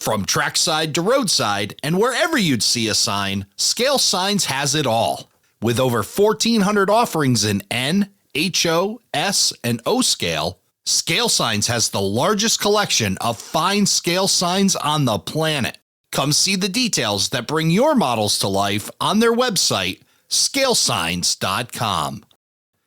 From trackside to roadside and wherever you'd see a sign, Scale Signs has it all. With over 1,400 offerings in N, HO, S, and O scale, Scale Signs has the largest collection of fine scale signs on the planet. Come see the details that bring your models to life on their website, scalesigns.com.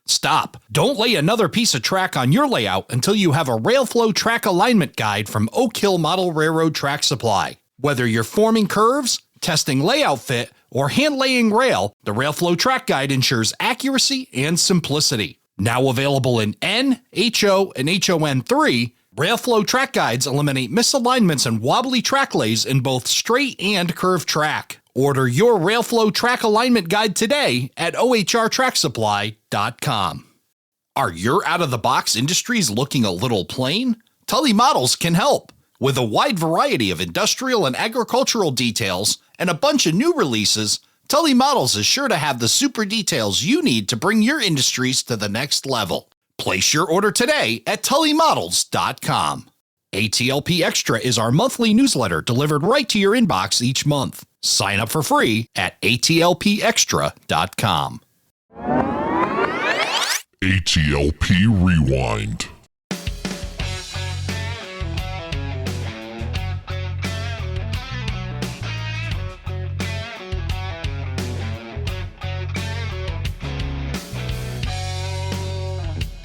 Stop. Don't lay another piece of track on your layout until you have a Railflow track alignment guide from Oak Hill Model Railroad Track Supply. Whether you're forming curves, testing layout fit, or hand laying rail, the Railflow track guide ensures accuracy and simplicity. Now available in N, HO, and HON3, Railflow track guides eliminate misalignments and wobbly track lays in both straight and curved track. Order your Railflow track alignment guide today at ohrtracksupply.com. Are your out-of-the-box industries looking a little plain? Tully Models can help. With a wide variety of industrial and agricultural details and a bunch of new releases, Tully Models is sure to have the super details you need to bring your industries to the next level. Place your order today at tullymodels.com. ATLP Extra is our monthly newsletter delivered right to your inbox each month. Sign up for free at atlpextra.com. ATLP Rewind.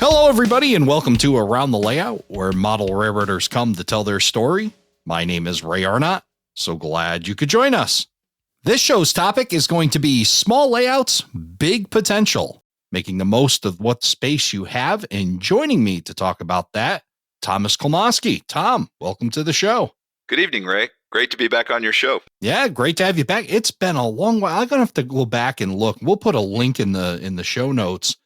Hello, everybody, and welcome to Around the Layout, where model railroaders come to tell their story. My name is Ray Arnott. So glad you could join us. This show's topic is going to be small layouts, big potential, making the most of what space you have. And joining me to talk about that, Thomas Klimoski. Tom, welcome to the show. Good evening, Ray. Great to be back on your show. Yeah, great to have you back. It's been a long while. I'm going to have to go back and look. We'll put a link in the show notes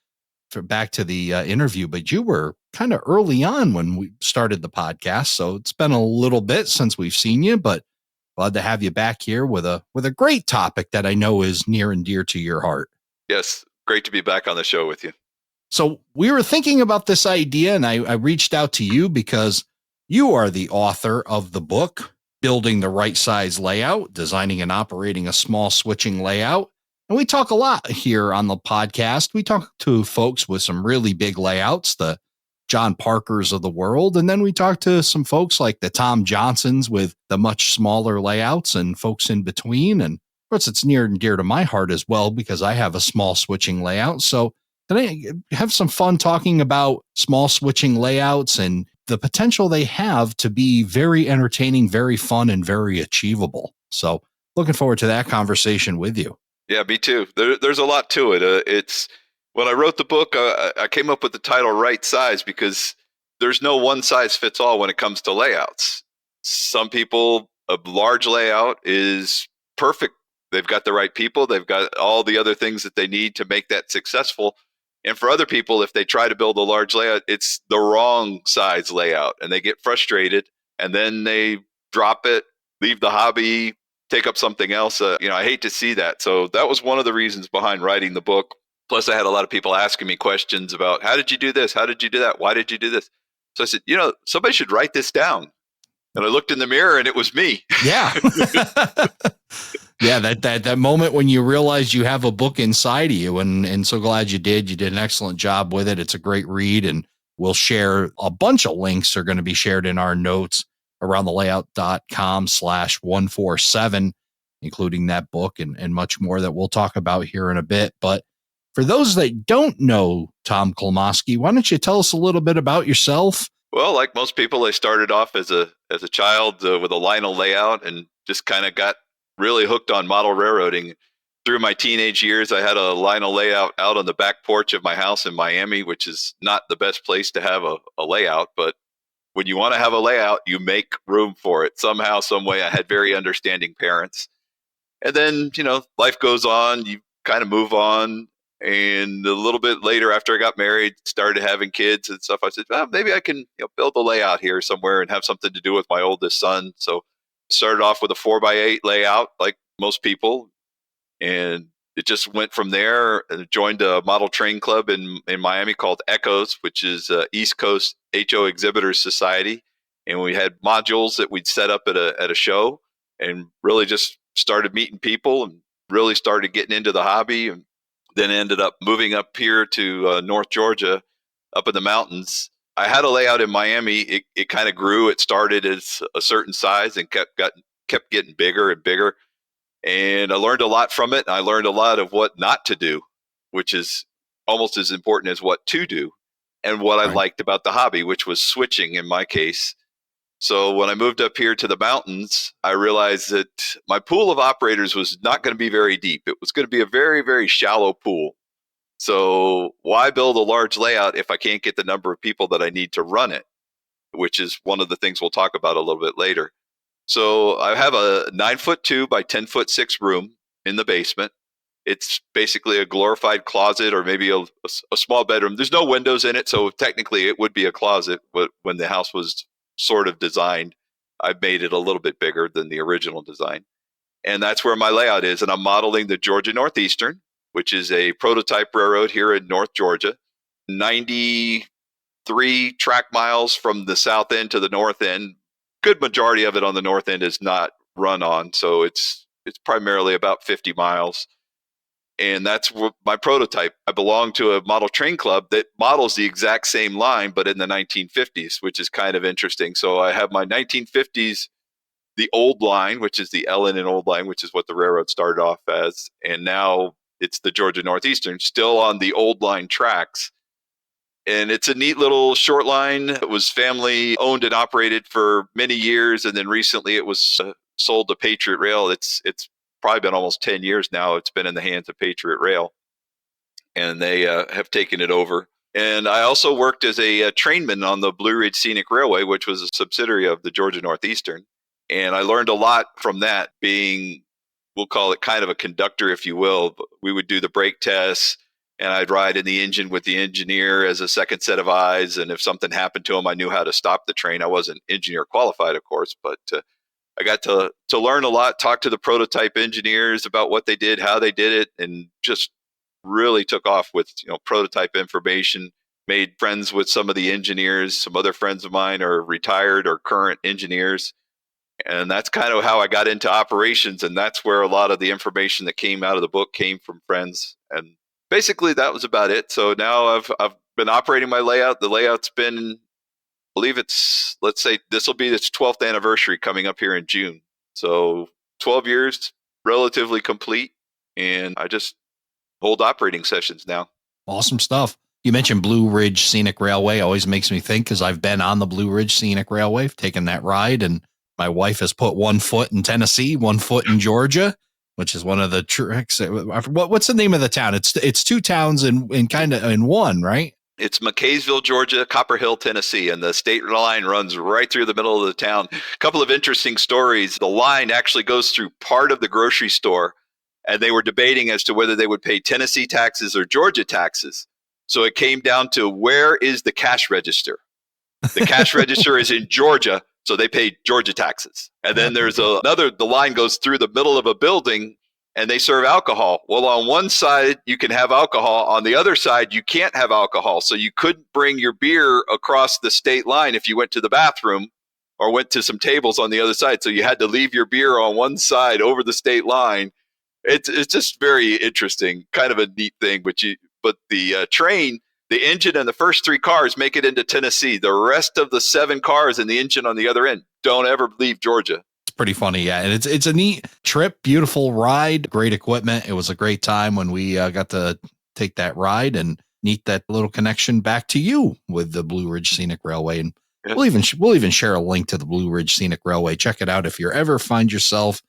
for back to the interview, but you were kind of early on when we started the podcast. So it's been a little bit since we've seen you, but glad to have you back here with a great topic that I know is near and dear to your heart. Yes, great to be back on the show with you. So we were thinking about this idea, and I reached out to you because you are the author of the book, Building the Right Size Layout, Designing and Operating a Small Switching Layout. And we talk a lot here on the podcast. We talk to folks with some really big layouts, the John Parkers of the world. And then we talk to some folks like the Tom Johnsons with the much smaller layouts and folks in between. And of course, it's near and dear to my heart as well, because I have a small switching layout. So today, have some fun talking about small switching layouts and the potential they have to be very entertaining, very fun, and very achievable. So looking forward to that conversation with you. Yeah, me too. There's a lot to it. It's when I wrote the book, I came up with the title Right Size because there's no one size fits all when it comes to layouts. Some people, a large layout is perfect. They've got the right people. They've got all the other things that they need to make that successful. And for other people, if they try to build a large layout, it's the wrong size layout and they get frustrated and then they drop it, leave the hobby, take up something else. I hate to see that. So that was one of the reasons behind writing the book. Plus, I had a lot of people asking me questions about, how did you do this? How did you do that? Why did you do this? So I said, somebody should write this down. And I looked in the mirror and it was me. Yeah. Yeah, that moment when you realize you have a book inside of you, and so glad you did. You did an excellent job with it. It's a great read, and we'll share a bunch of links are going to be shared in our notes aroundthelayout.com/147, including that book and much more that we'll talk about here in a bit. But for those that don't know Tom Klimoski, why don't you tell us a little bit about yourself? Well, like most people, I started off as a child with a Lionel layout and just kind of got really hooked on model railroading. Through my teenage years, I had a Lionel layout out on the back porch of my house in Miami, which is not the best place to have a layout, but when you want to have a layout, you make room for it. Somehow, some way, I had very understanding parents. And then, life goes on, you kind of move on. And a little bit later, after I got married, started having kids and stuff, I said, well, maybe I can build a layout here somewhere and have something to do with my oldest son. So started off with a 4x8 layout, like most people. And it just went from there. I joined a model train club in Miami called Echoes, which is East Coast HO Exhibitors Society. And we had modules that we'd set up at a show, and really just started meeting people and really started getting into the hobby, and then ended up moving up here to North Georgia, up in the mountains. I had a layout in Miami. It kind of grew. It started as a certain size and kept getting bigger and bigger. And I learned a lot from it. I learned a lot of what not to do, which is almost as important as what to do, and what I liked about the hobby, which was switching in my case. So when I moved up here to the mountains, I realized that my pool of operators was not going to be very deep. It was going to be a very, very shallow pool. So why build a large layout if I can't get the number of people that I need to run it, which is one of the things we'll talk about a little bit later. So I have a 9'2" by 10'6" room in the basement. It's basically a glorified closet, or maybe a small bedroom. There's no windows in it, so technically it would be a closet. But when the house was sort of designed, I made it a little bit bigger than the original design. And that's where my layout is. And I'm modeling the Georgia Northeastern, which is a prototype railroad here in North Georgia. 93 track miles from the south end to the north end. Good majority of it on the north end is not run on, so it's primarily about 50 miles. And that's my prototype. I belong to a model train club that models the exact same line, but in the 1950s, which is kind of interesting. So I have my 1950s, the old line, which is the Ellen and old line, which is what the railroad started off as. And now it's the Georgia Northeastern, still on the old line tracks. And it's a neat little short line. It was family owned and operated for many years. And then recently it was sold to Patriot Rail. It's probably been almost 10 years now. It's been in the hands of Patriot Rail, and they have taken it over. And I also worked as a trainman on the Blue Ridge Scenic Railway, which was a subsidiary of the Georgia Northeastern. And I learned a lot from that, being, we'll call it kind of a conductor, if you will. We would do the brake tests, and I'd ride in the engine with the engineer as a second set of eyes. And if something happened to him, I knew how to stop the train. I wasn't engineer qualified, of course, but I got to learn a lot, talk to the prototype engineers about what they did, how they did it, and just really took off with prototype information. Made friends with some of the engineers. Some other friends of mine are retired or current engineers. And that's kind of how I got into operations. And that's where a lot of the information that came out of the book came from friends. And basically that was about it. So now I've been operating my layout. The layout's been, I believe it's, let's say this will be its 12th anniversary coming up here in June. So 12 years, relatively complete. And I just hold operating sessions now. Awesome stuff. You mentioned Blue Ridge Scenic Railway. Always makes me think, because I've been on the Blue Ridge Scenic Railway, taken that ride, and my wife has put one foot in Tennessee, one foot in Georgia, which is one of the tricks. What's the name of the town? It's two towns in kind of in one, right? It's McKaysville, Georgia, Copper Hill, Tennessee, and the state line runs right through the middle of the town. A couple of interesting stories. The line actually goes through part of the grocery store, and they were debating as to whether they would pay Tennessee taxes or Georgia taxes. So it came down to, where is the cash register? The cash register is in Georgia, so they pay Georgia taxes. And then there's the line goes through the middle of a building, and they serve alcohol. Well, on one side, you can have alcohol. On the other side, you can't have alcohol. So you couldn't bring your beer across the state line if you went to the bathroom or went to some tables on the other side. So you had to leave your beer on one side over the state line. It's just very interesting, kind of a neat thing. But the train, the engine and the first three cars make it into Tennessee. The rest of the 7 cars and the engine on the other end don't ever leave Georgia. Pretty funny, yeah. And it's a neat trip, beautiful ride, great equipment. It was a great time when we got to take that ride, and neat that little connection back to you with the Blue Ridge Scenic Railway. And yeah, we'll even share a link to the Blue Ridge Scenic Railway. Check it out if you ever find yourself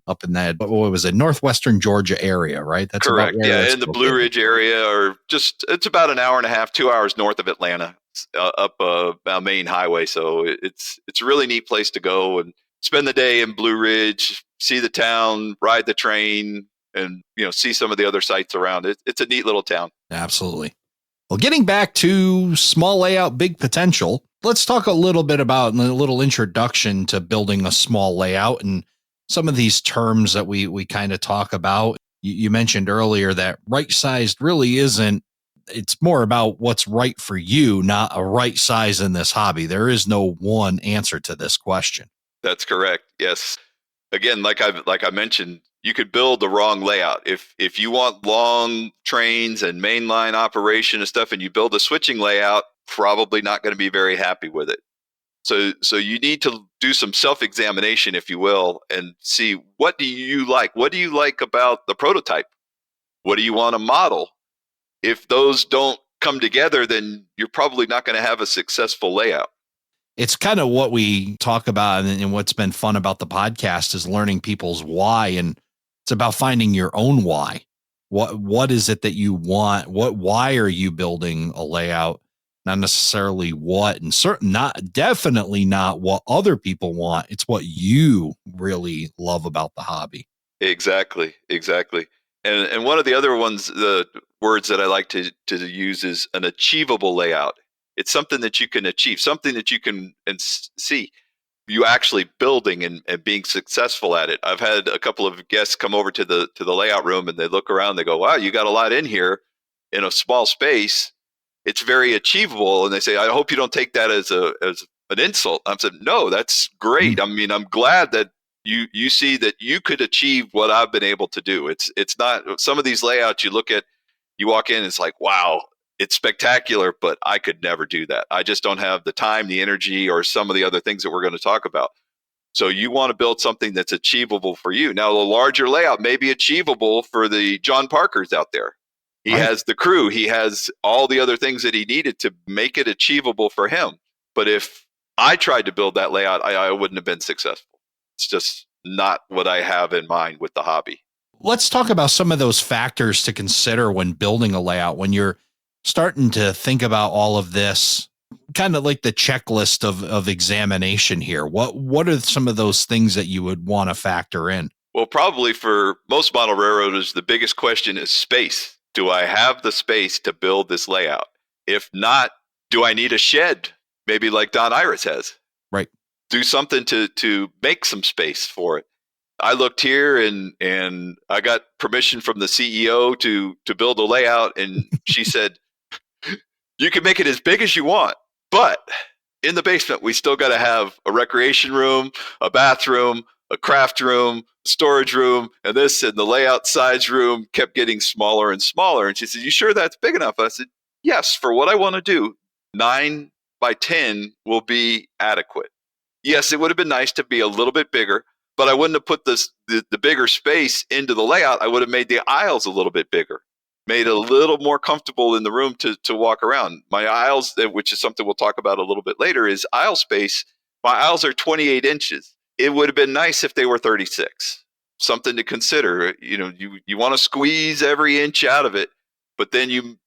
up in that, what was it, northwestern Georgia area, right? That's correct. Yeah, in the located. Blue Ridge area, or it's about an hour and a half, 2 hours north of Atlanta, up a main highway. So it's a really neat place to go and spend the day in Blue Ridge, see the town, ride the train, and see some of the other sites around it. It's a neat little town. Absolutely. Well, getting back to small layout, big potential, let's talk a little bit about a little introduction to building a small layout and some of these terms that we kind of talk about. You mentioned earlier that right-sized really isn't it's more about what's right for you, not a right size in this hobby. There is no one answer to this question. That's correct. Yes. Again, like I mentioned, you could build the wrong layout. If you want long trains and mainline operation and stuff, and you build a switching layout, probably not going to be very happy with it. So you need to do some self-examination, if you will, and see, what do you like? What do you like about the prototype? What do you want to model? If those don't come together, then you're probably not going to have a successful layout. It's kind of what we talk about, and what's been fun about the podcast is learning people's why, and it's about finding your own why. What is it that you want? Why are you building a layout? Not necessarily what, and definitely not what other people want. It's what you really love about the hobby. Exactly. And one of the other ones, the words that I like to use is an achievable layout. It's something that you can achieve, something that you can see you actually building and being successful at it. I've had a couple of guests come over to the layout room, and they look around, they go, wow, you got a lot in here in a small space. It's very achievable. And they say, I hope you don't take that as an insult. I said, no, that's great. I mean, I'm glad that you see that you could achieve what I've been able to do. It's not some of these layouts you look at, you walk in, it's like, wow, it's spectacular, but I could never do that. I just don't have the time, the energy, or some of the other things that we're going to talk about. So you want to build something that's achievable for you. Now, the larger layout may be achievable for the John Parkers out there. He has the crew. He has all the other things that he needed to make it achievable for him. But if I tried to build that layout, I wouldn't have been successful. It's just not what I have in mind with the hobby. Let's talk about some of those factors to consider when building a layout, when you're starting to think about all of this, kind of like the checklist of examination here. What are some of those things that you would want to factor in? Well, probably for most model railroaders, the biggest question is space. Do I have the space to build this layout? If not, do I need a shed? Maybe like Don Iris has. Right. Do something to make some space for it. I looked here and I got permission from the CEO to build a layout, and she said, you can make it as big as you want, but in the basement, we still got to have a recreation room, a bathroom, a craft room, storage room, and this, and the layout size room kept getting smaller and smaller. And she said, you sure that's big enough? I said, yes, for what I want to do, 9 by 10 will be adequate. Yes, it would have been nice to be a little bit bigger, but I wouldn't have put the bigger space into the layout. I would have made the aisles a little bit bigger, made it a little more comfortable in the room to walk around. My aisles, which is something we'll talk about a little bit later, is aisle space. My aisles are 28 inches. It would have been nice if they were 36. Something to consider. You know, you want to squeeze every inch out of it, but then you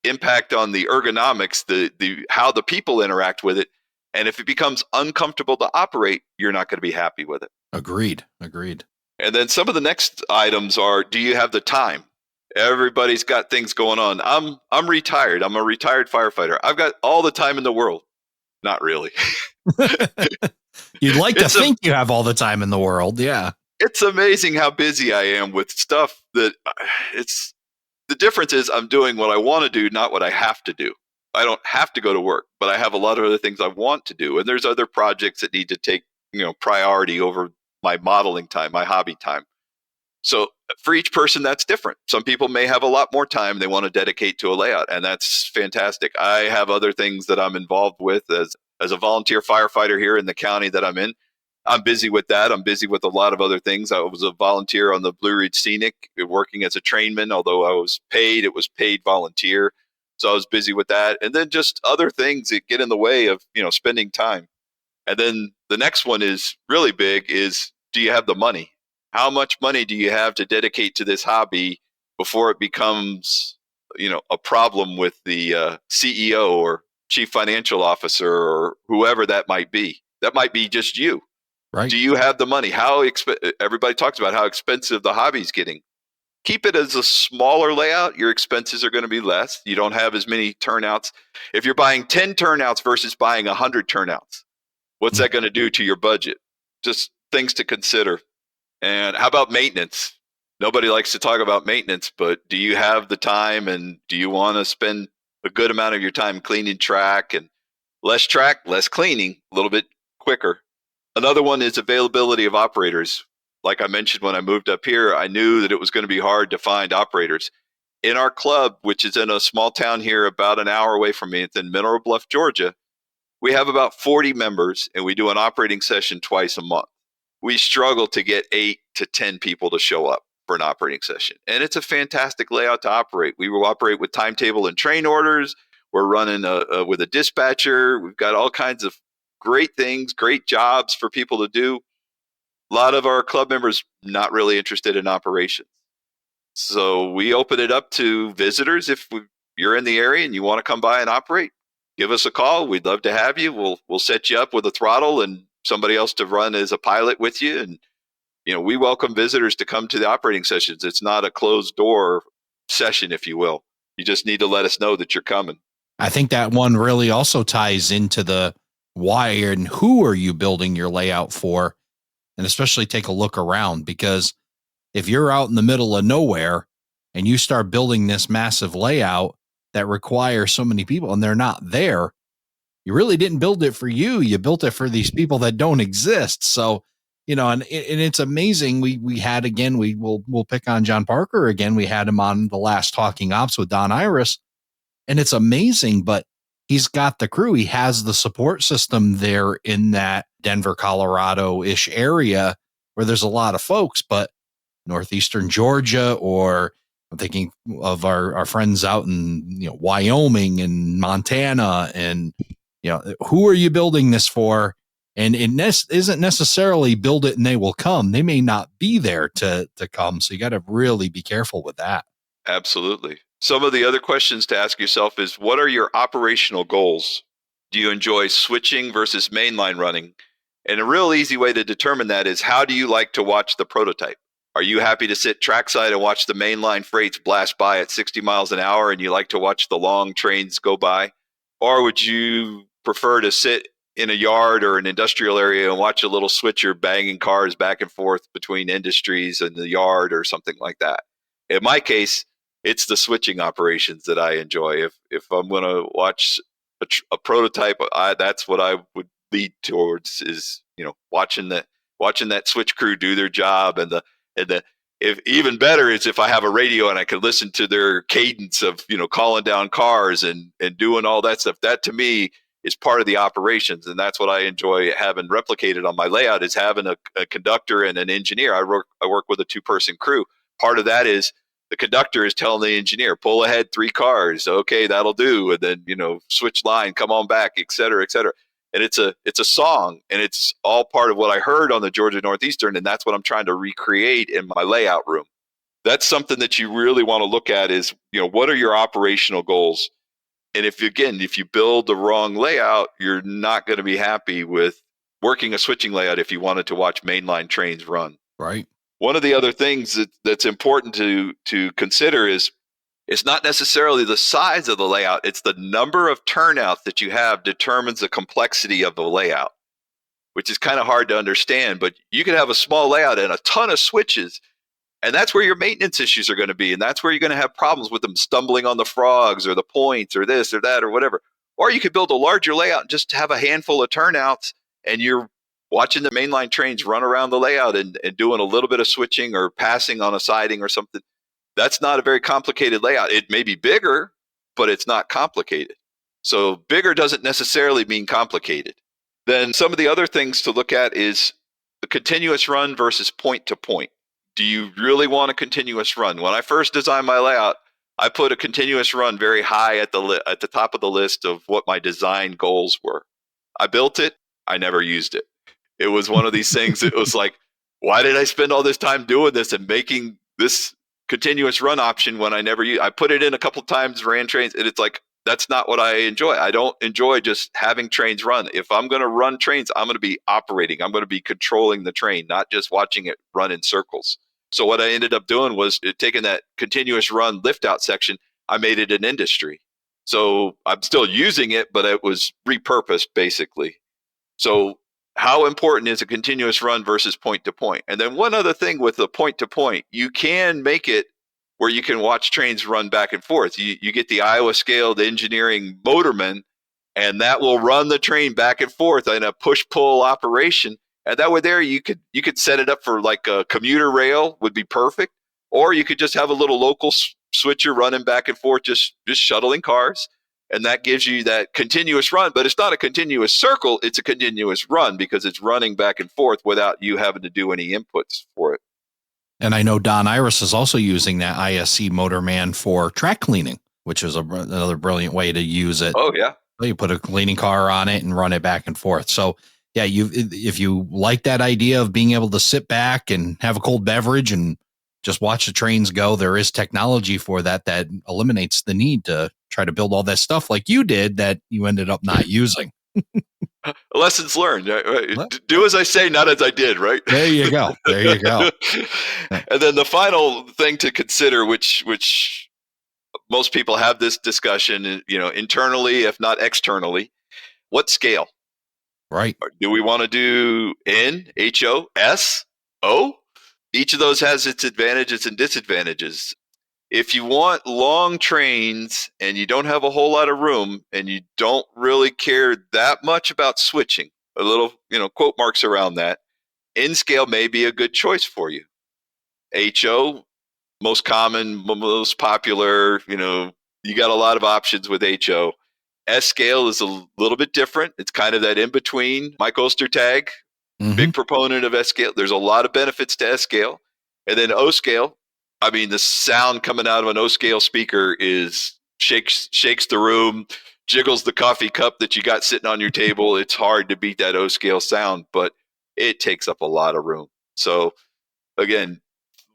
impact on the ergonomics, the how the people interact with it. And if it becomes uncomfortable to operate, you're not going to be happy with it. Agreed. And then some of the next items are, do you have the time? Everybody's got things going on. I'm retired. I'm a retired firefighter. I've got all the time in the world. Not really. You'd like to think you have all the time in the world. Yeah. It's amazing how busy I am with stuff that the difference is I'm doing what I want to do, not what I have to do. I don't have to go to work, but I have a lot of other things I want to do. And there's other projects that need to take, priority over my modeling time, my hobby time. So for each person, that's different. Some people may have a lot more time they want to dedicate to a layout, and that's fantastic. I have other things that I'm involved with as a volunteer firefighter here in the county that I'm in. I'm busy with that. I'm busy with a lot of other things. I was a volunteer on the Blue Ridge Scenic, working as a trainman. Although I was paid, it was paid volunteer. So I was busy with that. And then just other things that get in the way of, spending time. And then the next one is really big is, do you have the money? How much money do you have to dedicate to this hobby before it becomes, a problem with the CEO or chief financial officer or whoever that might be? That might be just you. Right. Do you have the money? Everybody talks about how expensive the hobby's getting. Keep it as a smaller layout. Your expenses are going to be less. You don't have as many turnouts. If you're buying 10 turnouts versus buying 100 turnouts, what's that going to do to your budget? Just things to consider. And how about maintenance? nobody likes to talk about maintenance, but do you have the time, and do you want to spend a good amount of your time cleaning track? And less track, less cleaning, a little bit quicker. Another one is availability of operators. Like I mentioned, when I moved up here, I knew that it was going to be hard to find operators. In our club, which is in a small town here about an hour away from me, it's in Mineral Bluff, Georgia, we have about 40 members, and we do an operating session twice a month. We struggle to get 8 to 10 people to show up for an operating session. And it's a fantastic layout to operate. We will operate with timetable and train orders. We're running with a dispatcher. We've got all kinds of great things, great jobs for people to do. A lot of our club members not really interested in operations. So we open it up to visitors. If you're in the area and you want to come by and operate, give us a call. We'd love to have you. We'll set you up with a throttle and somebody else to run as a pilot with you. And we welcome visitors to come to the operating sessions. It's not a closed door session, if you will. You just need to let us know that you're coming. I think that one really also ties into the why and who are you building your layout for, and especially take a look around, because if you're out in the middle of nowhere and you start building this massive layout that requires so many people and they're not there, you really didn't build it for you. You built it for these people that don't exist. So, and it's amazing. We had, again, we'll pick on John Parker again. We had him on the last Talking Ops with Don Iris, and it's amazing, but he's got the crew. He has the support system there in that Denver, Colorado-ish area where there's a lot of folks, but Northeastern Georgia, or I'm thinking of our friends out in Wyoming and Montana, and who are you building this for? And it isn't necessarily build it and they will come. They may not be there to come. So you got to really be careful with that. Absolutely. Some of the other questions to ask yourself is, what are your operational goals? Do you enjoy switching versus mainline running? And a real easy way to determine that is, how do you like to watch the prototype? Are you happy to sit trackside and watch the mainline freights blast by at 60 miles an hour and you like to watch the long trains go by? Or would you prefer to sit in a yard or an industrial area and watch a little switcher banging cars back and forth between industries and the yard or something like that? In my case, it's the switching operations that I enjoy. If I'm going to watch a prototype, that's what I would lead towards, is watching that switch crew do their job, and if even better is if I have a radio and I can listen to their cadence of calling down cars and doing all that stuff. That to me is part of the operations, and that's what I enjoy having replicated on my layout, is having a conductor and an engineer. I work with a 2-person crew. Part of that is the conductor is telling the engineer, pull ahead 3 cars. Okay, that'll do. And then, switch line, come on back, et cetera, et cetera. And it's a song, and it's all part of what I heard on the Georgia Northeastern. And that's what I'm trying to recreate in my layout room. That's something that you really want to look at is, what are your operational goals? And if you build the wrong layout, you're not going to be happy with working a switching layout if you wanted to watch mainline trains run. Right. One of the other things that's important to consider is, it's not necessarily the size of the layout. It's the number of turnouts that you have determines the complexity of the layout, which is kind of hard to understand. But you can have a small layout and a ton of switches, and that's where your maintenance issues are going to be. And that's where you're going to have problems with them stumbling on the frogs or the points or this or that or whatever. Or you could build a larger layout and just have a handful of turnouts, and you're watching the mainline trains run around the layout and doing a little bit of switching or passing on a siding or something. That's not a very complicated layout. It may be bigger, but it's not complicated. So bigger doesn't necessarily mean complicated. Then some of the other things to look at is the continuous run versus point to point. Do you really want a continuous run? When I first designed my layout, I put a continuous run very high at the top of the list of what my design goals were. I built it. I never used it. It was one of these things. It was like, why did I spend all this time doing this and making this continuous run option when I never use? I put it in a couple of times, ran trains, and it's like, that's not what I enjoy. I don't enjoy just having trains run. If I'm going to run trains, I'm going to be operating. I'm going to be controlling the train, not just watching it run in circles. So what I ended up doing was taking that continuous run lift out section, I made it an industry. So I'm still using it, but it was repurposed basically. So how important is a continuous run versus point to point? And then one other thing with the point to point, you can make it where you can watch trains run back and forth. You get the Iowa scaled engineering motorman, and that will run the train back and forth in a push-pull operation. And that way there, you could set it up for like a commuter rail would be perfect. Or you could just have a little local switcher running back and forth, just shuttling cars. And that gives you that continuous run, but it's not a continuous circle. It's a continuous run because it's running back and forth without you having to do any inputs for it. And I know Don Iris is also using that ISC Motorman for track cleaning, which is another brilliant way to use it. Oh, yeah. You put a cleaning car on it and run it back and forth. So, yeah, if you like that idea of being able to sit back and have a cold beverage and just watch the trains go, there is technology for that eliminates the need to try to build all that stuff like you did that you ended up not using. Lessons learned. Do as I say, not as I did, right? There you go. There you go. And then the final thing to consider, which most people have this discussion, internally, if not externally, what scale? Right. Do we want to do N, HO, S, O? Each of those has its advantages and disadvantages. If you want long trains and you don't have a whole lot of room and you don't really care that much about switching, a little, quote marks around that, N scale may be a good choice for you. HO, most common, most popular, you got a lot of options with HO. S scale is a little bit different. It's kind of that in between. Mike Ostertag, big proponent of S scale. There's a lot of benefits to S scale. And then O scale, I mean, the sound coming out of an O scale speaker shakes the room, jiggles the coffee cup that you got sitting on your table. It's hard to beat that O scale sound, but it takes up a lot of room. So again,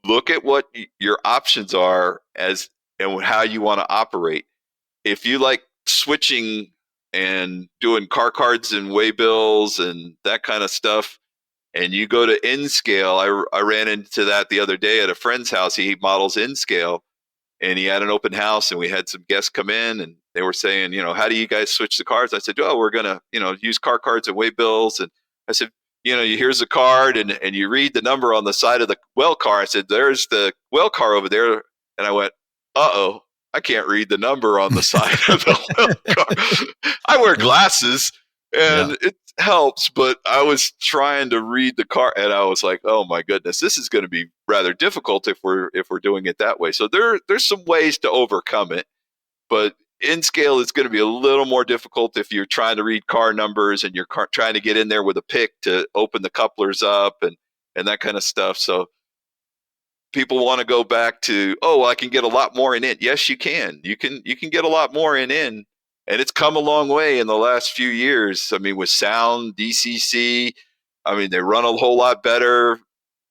look at what your options are and how you want to operate. If you like switching and doing car cards and waybills and that kind of stuff, and you go to N scale, I ran into that the other day at a friend's house. He models N scale, and he had an open house, and we had some guests come in, and they were saying, how do you guys switch the cars? I said, we're going to, use car cards and waybills. And I said, here's a card, and you read the number on the side of the well car. I said, there's the well car over there. And I went, uh-oh, I can't read the number on the side of the well car. I wear glasses, and it helps, but I was trying to read the car, and I was like, oh my goodness, this is going to be rather difficult if we're doing it that way. So there's some ways to overcome it, but in scale is going to be a little more difficult if you're trying to read car numbers and you're trying to get in there with a pick to open the couplers up and that kind of stuff. So people want to go back to, I can get a lot more in. Yes, you can. You can get a lot more in. And it's come a long way in the last few years. I mean, with sound, DCC, I mean, they run a whole lot better.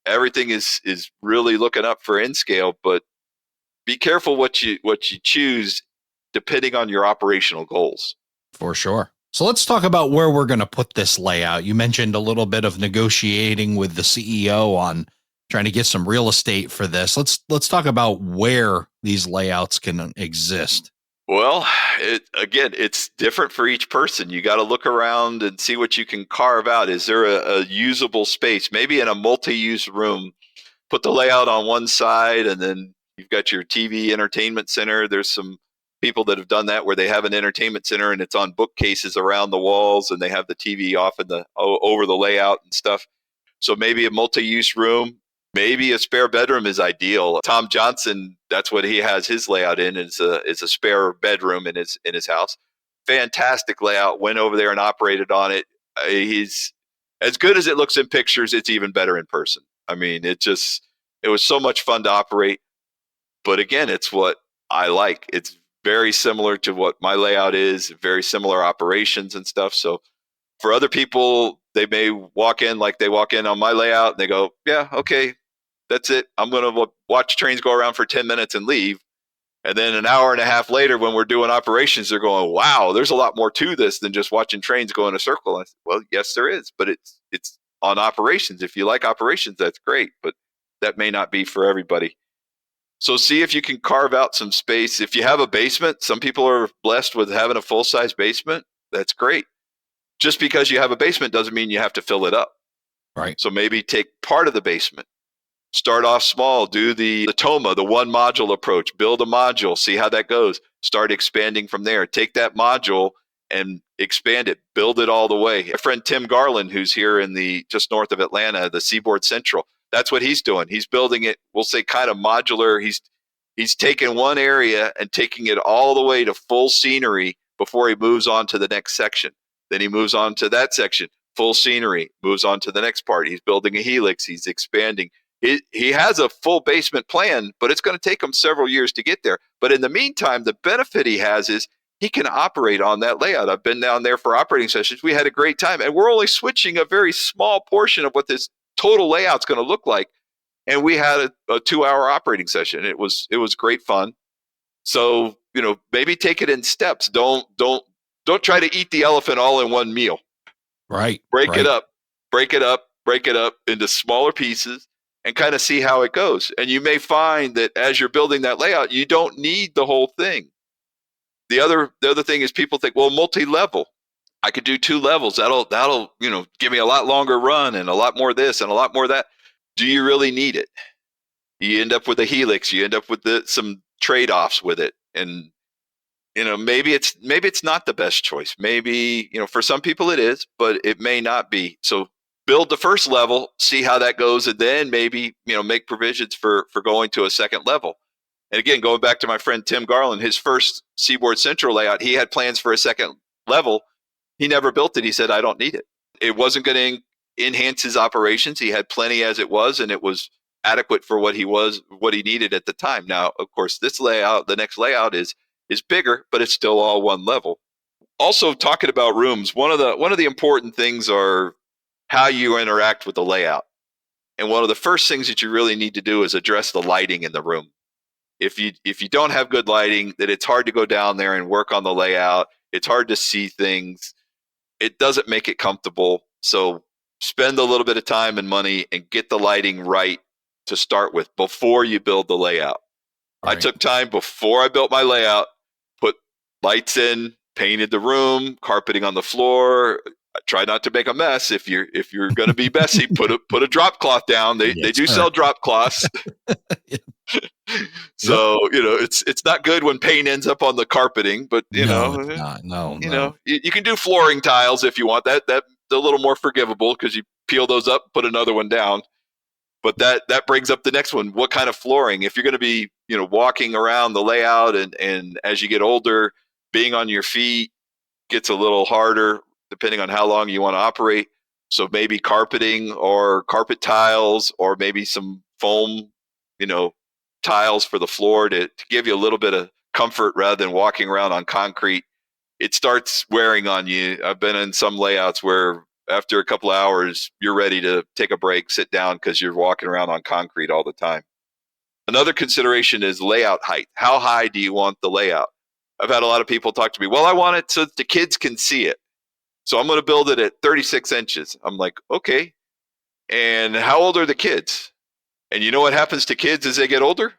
Everything is really looking up for in scale, but be careful what you choose depending on your operational goals. For sure. So let's talk about where we're going to put this layout. You mentioned a little bit of negotiating with the CEO on trying to get some real estate for this. Let's talk about where these layouts can exist. Well, it's different for each person. You got to look around and see what you can carve out. Is there a usable space? Maybe in a multi-use room, put the layout on one side, and then you've got your TV entertainment center. There's some people that have done that where they have an entertainment center and it's on bookcases around the walls, and they have the TV off over the layout and stuff. So maybe a multi-use room. Maybe a spare bedroom is ideal. Tom Johnson, that's what he has his layout in, is a spare bedroom in his house. Fantastic layout. Went over there and operated on it. He's as good as it looks in pictures. It's even better in person. I mean, it was so much fun to operate. But again, it's what I like. It's very similar to what my layout is, very similar operations and stuff. So for other people, they may walk in like they walk in on my layout and they go, yeah, okay, that's it. I'm going to watch trains go around for 10 minutes and leave. And then an hour and a half later, when we're doing operations, they're going, wow, there's a lot more to this than just watching trains go in a circle. I said, well, yes, there is, but it's on operations. If you like operations, that's great, but that may not be for everybody. So see if you can carve out some space. If you have a basement, some people are blessed with having a full-size basement. That's great. just because you have a basement doesn't mean you have to fill it up. Right. So maybe take part of the basement, start off small, do the TOMA, the one module approach, build a module, see how that goes, start expanding from there. Take that module and expand it, build it all the way. My friend Tim Garland, who's here in the just north of Atlanta, the Seaboard Central, that's what he's doing. He's building it, we'll say kind of modular. He's taking one area and taking it all the way to full scenery before he moves on to the next section. Then he moves on to that section, full scenery, moves on to the next part. He's building a helix, he's expanding. He has a full basement plan, but it's going to take him several years to get there. But in the meantime, the benefit he has is he can operate on that layout. I've been down there for operating sessions. We had a great time, and we're only switching a very small portion of what this total layout's going to look like. And we had a 2-hour operating session. It was great fun. So, maybe take it in steps. Don't try to eat the elephant all in one meal. Right. Break it up into smaller pieces and kind of see how it goes. And you may find that as you're building that layout, you don't need the whole thing. The other thing is people think, well, multi-level. I could do 2 levels. That'll give me a lot longer run and a lot more this and a lot more that. Do you really need it? You end up with a helix. You end up with some trade-offs with it. And maybe it's not the best choice. Maybe, for some people it is, but it may not be. So build the first level, see how that goes, and then maybe, make provisions for going to a second level. And again, going back to my friend Tim Garland, his first Seaboard Central layout, he had plans for a second level. He never built it. He said, I don't need it. It wasn't going to enhance his operations. He had plenty as it was, and it was adequate for what he needed at the time. Now, of course, the next layout is bigger, but it's still all one level. Also, talking about rooms, one of the important things are how you interact with the layout. And one of the first things that you really need to do is address the lighting in the room. If you don't have good lighting, then it's hard to go down there and work on the layout. It's hard to see things. It doesn't make it comfortable. So spend a little bit of time and money and get the lighting right to start with before you build the layout. Right. I took time before I built my layout, put lights in, painted the room, carpeting on the floor. I try not to make a mess. If you're going to be messy, put a drop cloth down. They do sell drop cloths. So, it's not good when paint ends up on the carpeting, but you can do flooring tiles if you want. That's a little more forgivable because you peel those up, put another one down. But that brings up the next one. What kind of flooring? If you're going to be, walking around the layout and as you get older, being on your feet gets a little harder depending on how long you want to operate. So maybe carpeting or carpet tiles or maybe some foam, tiles for the floor to give you a little bit of comfort rather than walking around on concrete. It starts wearing on you. I've been in some layouts where after a couple of hours, you're ready to take a break, sit down because you're walking around on concrete all the time. Another consideration is layout height. How high do you want the layout? I've had a lot of people talk to me, well, I want it so that the kids can see it. So I'm going to build it at 36 inches. I'm like, okay. And how old are the kids? And you know what happens to kids as they get older?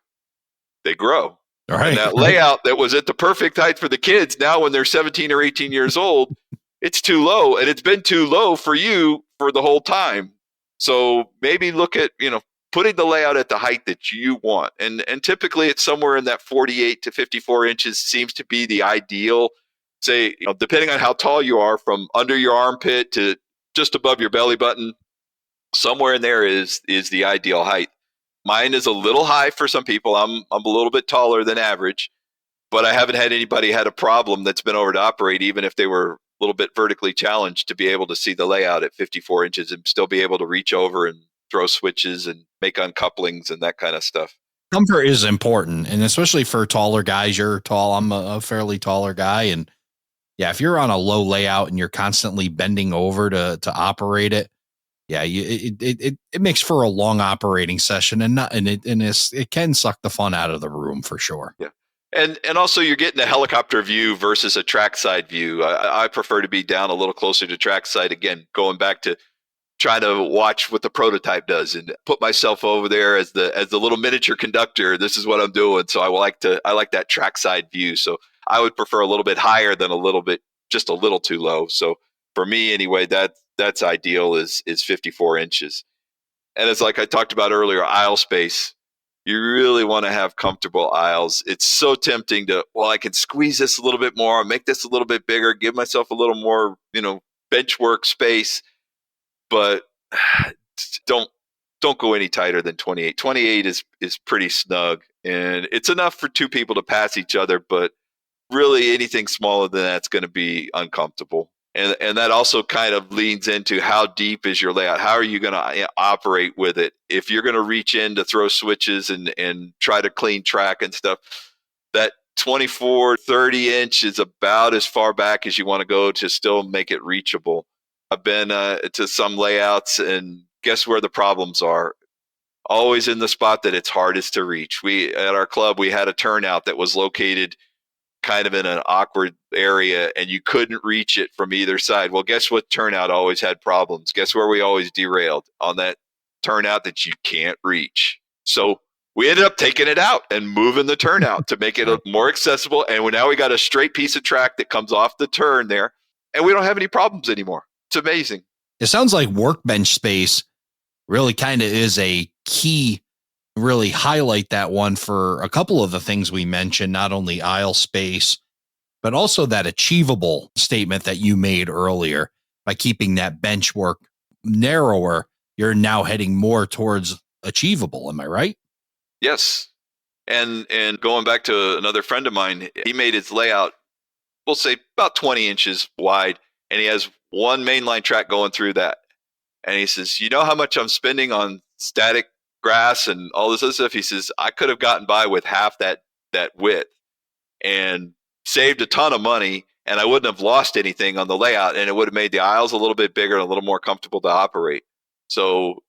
They grow. All right. And that layout that was at the perfect height for the kids, now when they're 17 or 18 years old, it's too low. And it's been too low for you for the whole time. So maybe look at, putting the layout at the height that you want. And typically it's somewhere in that 48 to 54 inches seems to be the ideal. Say, depending on how tall you are, from under your armpit to just above your belly button, somewhere in there is the ideal height. Mine is a little high for some people. I'm a little bit taller than average, but I haven't had anybody had a problem that's been over to operate, even if they were a little bit vertically challenged, to be able to see the layout at 54 inches and still be able to reach over and throw switches and make uncouplings and that kind of stuff. Comfort is important, and especially for taller guys. You're tall. I'm a fairly taller guy, and yeah, if you're on a low layout and you're constantly bending over to operate it, yeah, it makes for a long operating session, and it can suck the fun out of the room for sure. Yeah, and also you're getting a helicopter view versus a trackside view. I prefer to be down a little closer to trackside. Again, going back to trying to watch what the prototype does and put myself over there as the little miniature conductor. This is what I'm doing. So I like that trackside view. So I would prefer a little bit higher than just a little too low. So for me anyway, that's ideal is 54 inches. And it's like I talked about earlier, aisle space. You really want to have comfortable aisles. It's so tempting to, well, I can squeeze this a little bit more, make this a little bit bigger, give myself a little more, bench work space, but don't go any tighter than 28. 28 is pretty snug, and it's enough for two people to pass each other, but really anything smaller than that's going to be uncomfortable. And that also kind of leans into how deep is your layout? How are you going to operate with it? If you're going to reach in to throw switches and try to clean track and stuff, that 24, 30 inch is about as far back as you want to go to still make it reachable. I've been to some layouts, and guess where the problems are? Always in the spot that it's hardest to reach. At our club, we had a turnout that was located kind of in an awkward area, and you couldn't reach it from either side. Well, guess what turnout always had problems? Guess where we always derailed? On that turnout that you can't reach. So we ended up taking it out and moving the turnout to make it more accessible. And now we got a straight piece of track that comes off the turn there, and we don't have any problems anymore. It's amazing. It sounds like workbench space really kind of is a key. Really highlight that one for a couple of the things we mentioned, not only aisle space, but also that achievable statement that you made earlier. By keeping that bench work narrower, you're now heading more towards achievable. Am I right? Yes. And going back to another friend of mine, he made his layout, we'll say about 20 inches wide, and he has one mainline track going through that. And he says, you know how much I'm spending on static grass and all this other stuff? He says, I could have gotten by with half that width and saved a ton of money, and I wouldn't have lost anything on the layout, and it would have made the aisles a little bit bigger and a little more comfortable to operate. So,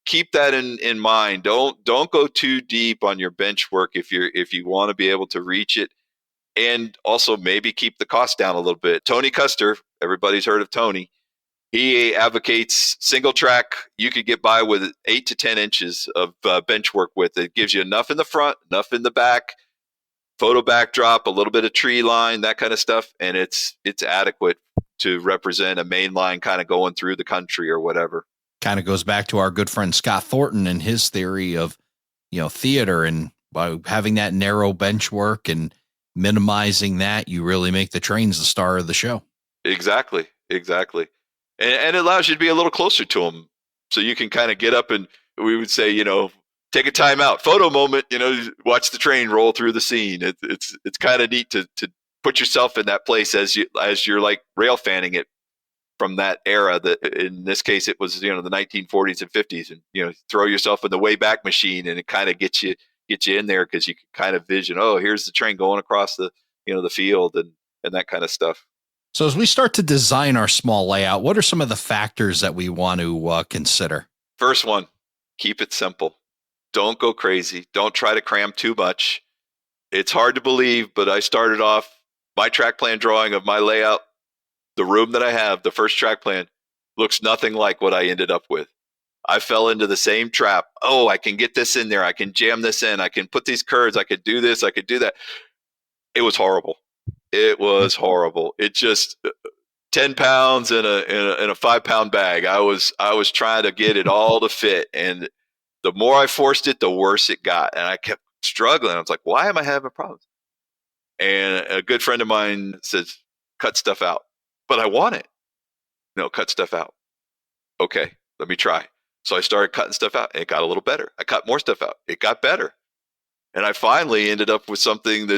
keep that in mind. Don't go too deep on your bench work if you want to be able to reach it, and also maybe keep the cost down a little bit. Tony Custer, everybody's heard of Tony. He advocates single track. You could get by with 8 to 10 inches of bench work width. It gives you enough in the front, enough in the back, photo backdrop, a little bit of tree line, that kind of stuff, and it's adequate to represent a main line kind of going through the country or whatever. Kind of goes back to our good friend Scott Thornton and his theory of, theater, and by having that narrow bench work and minimizing that, you really make the trains the star of the show. Exactly. And it allows you to be a little closer to them. So you can kind of get up and we would say, take a time out, photo moment, watch the train roll through the scene. It's kind of neat to put yourself in that place as you're like rail fanning it from that era. That in this case, it was, the 1940s and 50s, and, throw yourself in the Wayback Machine, and it kind of gets you in there because you can kind of vision, oh, here's the train going across the, the field and that kind of stuff. So as we start to design our small layout, what are some of the factors that we want to consider? First one, keep it simple. Don't go crazy. Don't try to cram too much. It's hard to believe, but I started off my track plan drawing of my layout. The room that I have, the first track plan, looks nothing like what I ended up with. I fell into the same trap. Oh, I can get this in there. I can jam this in. I can put these curves. I could do this. I could do that. It was horrible. It just 10 pounds in a 5 pound bag. I was trying to get it all to fit. And the more I forced it, the worse it got. And I kept struggling. I was like, why am I having problems? And a good friend of mine says, cut stuff out. But I want it. No, cut stuff out. Okay, let me try. So I started cutting stuff out, and it got a little better. I cut more stuff out. It got better. And I finally ended up with something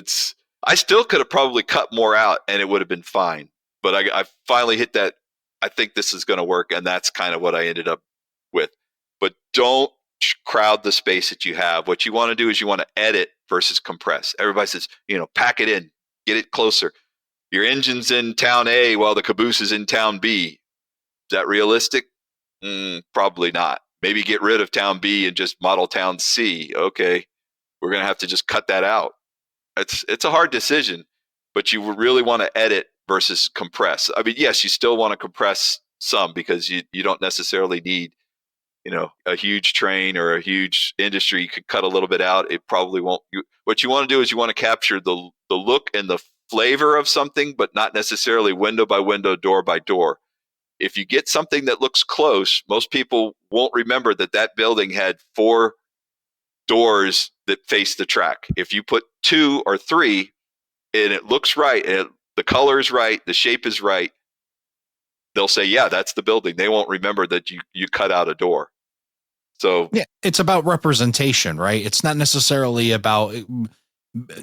I still could have probably cut more out and it would have been fine. But I finally hit that, I think this is going to work. And that's kind of what I ended up with. But don't crowd the space that you have. What you want to do is you want to edit versus compress. Everybody says, pack it in, get it closer. Your engine's in town A while the caboose is in town B. Is that realistic? Probably not. Maybe get rid of town B and just model town C. Okay, we're going to have to just cut that out. It's a hard decision, but you really want to edit versus compress. I mean, yes, you still want to compress some because you don't necessarily need, a huge train or a huge industry. You could cut a little bit out. It probably won't. What you want to do is you want to capture the look and the flavor of something, but not necessarily window by window, door by door. If you get something that looks close, most people won't remember that that building had 4 doors that face the track. If you put 2 or 3 and it looks right, and the color is right, the shape is right, they'll say, yeah, that's the building. They won't remember that you cut out a door. So yeah, it's about representation, right? It's not necessarily about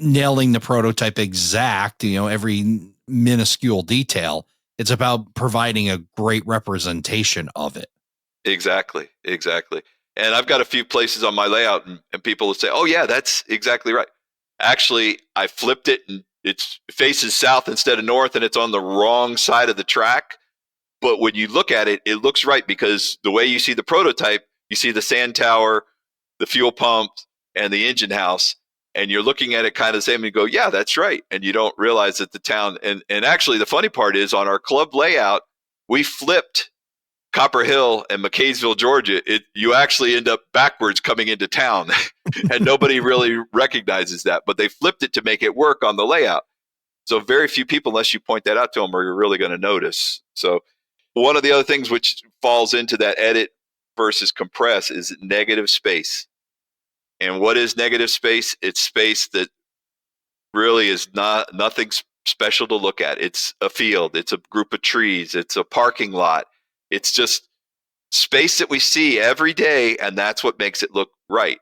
nailing the prototype exact, every minuscule detail. It's about providing a great representation of it. Exactly. And I've got a few places on my layout, and people will say, oh, yeah, that's exactly right. Actually, I flipped it, and it faces south instead of north, and it's on the wrong side of the track. But when you look at it, it looks right, because the way you see the prototype, you see the sand tower, the fuel pump, and the engine house, and you're looking at it kind of the same, and you go, yeah, that's right. And you don't realize that the town, and actually the funny part is, on our club layout, we flipped Copper Hill and McKaysville, Georgia. You actually end up backwards coming into town, and nobody really recognizes that, but they flipped it to make it work on the layout. So very few people, unless you point that out to them, are really going to notice. So one of the other things which falls into that edit versus compress is negative space. And what is negative space? It's space that really is nothing special to look at. It's a field, it's a group of trees, it's a parking lot. It's just space that we see every day, and that's what makes it look right.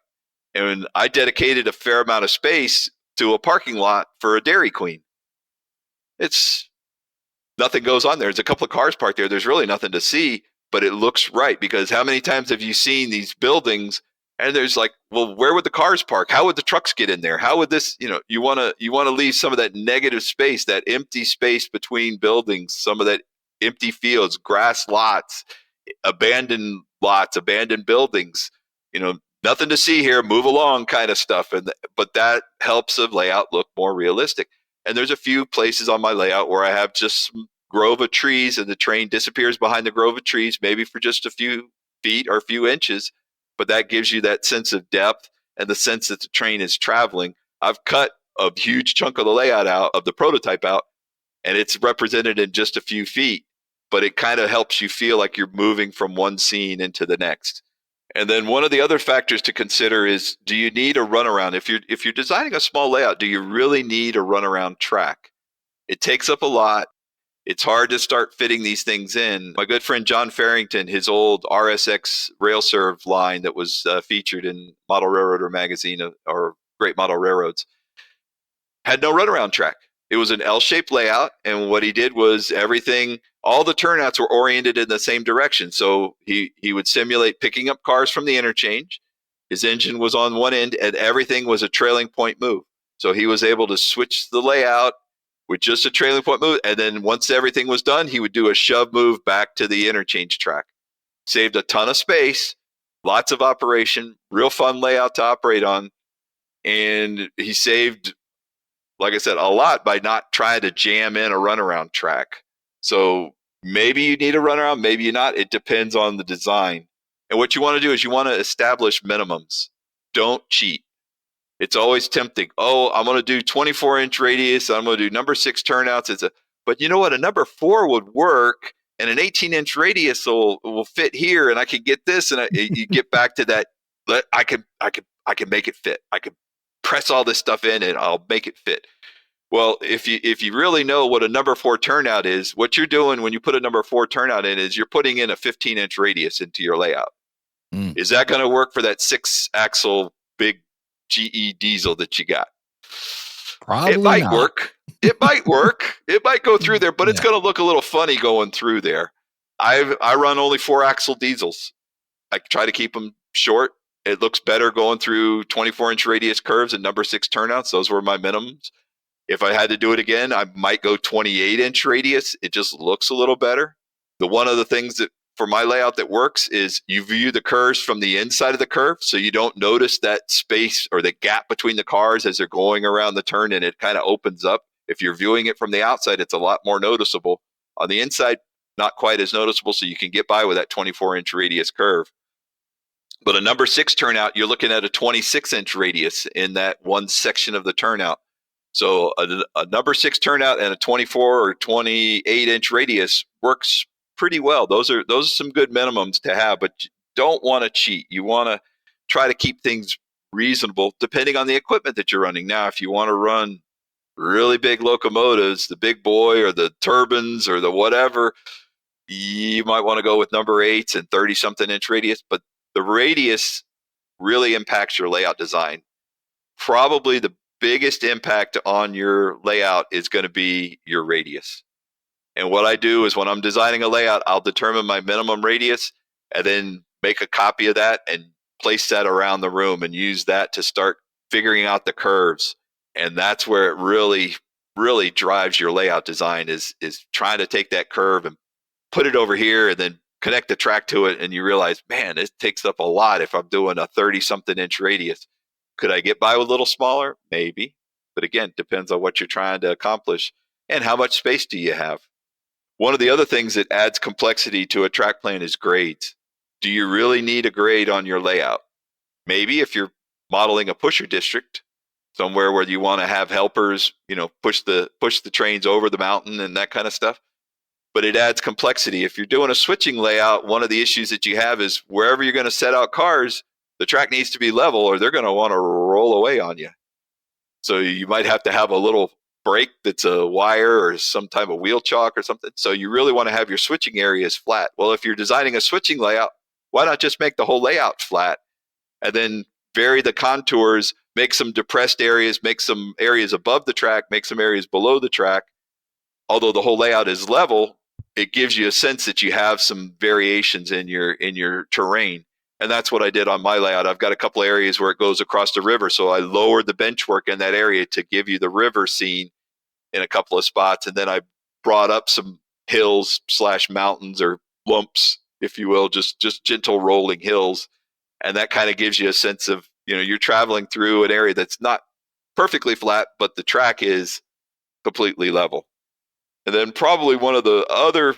And I dedicated a fair amount of space to a parking lot for a Dairy Queen. It's nothing goes on there. There's a couple of cars parked there. There's really nothing to see, but it looks right, because how many times have you seen these buildings and there's like, well, where would the cars park? How would the trucks get in there? How would this, you want to leave some of that negative space, that empty space between buildings, some of that empty fields, grass lots, abandoned buildings, nothing to see here, move along kind of stuff. But that helps the layout look more realistic. And there's a few places on my layout where I have just some grove of trees, and the train disappears behind the grove of trees, maybe for just a few feet or a few inches. But that gives you that sense of depth and the sense that the train is traveling. I've cut a huge chunk of the layout out, of the prototype out, and it's represented in just a few feet, but it kind of helps you feel like you're moving from one scene into the next. And then one of the other factors to consider is, do you need a runaround? If you're designing a small layout, do you really need a runaround track? It takes up a lot. It's hard to start fitting these things in. My good friend John Farrington, his old RSX RailServe line that was featured in Model Railroader magazine, or Great Model Railroads, had no runaround track. It was an L-shaped layout, and what he did was all the turnouts were oriented in the same direction. So he would simulate picking up cars from the interchange. His engine was on one end, and everything was a trailing point move. So he was able to switch the layout with just a trailing point move, and then once everything was done, he would do a shove move back to the interchange track. Saved a ton of space, lots of operation, real fun layout to operate on, and he saved, like I said, a lot by not trying to jam in a runaround track. So maybe you need a runaround, maybe you not. It depends on the design. And what you want to do is you want to establish minimums. Don't cheat. It's always tempting. Oh, I'm going to do 24-inch radius. I'm going to do number 6 turnouts. But you know what? A number 4 would work, and an 18-inch radius will fit here, and I can get this, and you get back to that. I can make it fit. I can press all this stuff in, and I'll make it fit. Well, if you really know what a number 4 turnout is, what you're doing when you put a number 4 turnout in is you're putting in a 15-inch radius into your layout. Is that going to work for that 6-axle big GE diesel that you got? Probably it might not. work. It might work. It might go through there, but it's going to look a little funny going through there. I run only 4-axle diesels. I try to keep them short. It looks better going through 24-inch radius curves and number 6 turnouts. Those were my minimums. If I had to do it again, I might go 28-inch radius. It just looks a little better. One of the things that for my layout that works is you view the curves from the inside of the curve, so you don't notice that space or the gap between the cars as they're going around the turn, and it kind of opens up. If you're viewing it from the outside, it's a lot more noticeable. On the inside, not quite as noticeable, so you can get by with that 24-inch radius curve. But a number 6 turnout, you're looking at a 26-inch radius in that one section of the turnout. So a number 6 turnout and a 24 or 28-inch radius works pretty well. Those are some good minimums to have, but you don't want to cheat. You want to try to keep things reasonable depending on the equipment that you're running. Now, if you want to run really big locomotives, the big boy or the turbines or the whatever, you might want to go with number 8s and 30-something inch radius, but the radius really impacts your layout design. Probably the biggest impact on your layout is going to be your radius. And what I do is when I'm designing a layout, I'll determine my minimum radius and then make a copy of that and place that around the room and use that to start figuring out the curves. And that's where it really, really drives your layout design is trying to take that curve and put it over here and then connect the track to it. And you realize, man, it takes up a lot if I'm doing a 30-something inch radius. Could I get by with a little smaller? Maybe. But again, depends on what you're trying to accomplish and how much space do you have. One of the other things that adds complexity to a track plan is grades. Do you really need a grade on your layout? Maybe if you're modeling a pusher district, somewhere where you want to have helpers, push the trains over the mountain and that kind of stuff. But it adds complexity. If you're doing a switching layout, one of the issues that you have is wherever you're going to set out cars, the track needs to be level or they're going to want to roll away on you. So you might have to have a little brake that's a wire or some type of wheel chalk or something. So you really want to have your switching areas flat. Well, if you're designing a switching layout, why not just make the whole layout flat and then vary the contours, make some depressed areas, make some areas above the track, make some areas below the track. Although the whole layout is level, it gives you a sense that you have some variations in your terrain. And that's what I did on my layout. I've got a couple areas where it goes across the river. So I lowered the bench work in that area to give you the river scene in a couple of spots. And then I brought up some hills / mountains or lumps, if you will, just gentle rolling hills. And that kind of gives you a sense of, you're traveling through an area that's not perfectly flat, but the track is completely level. And then probably one of the other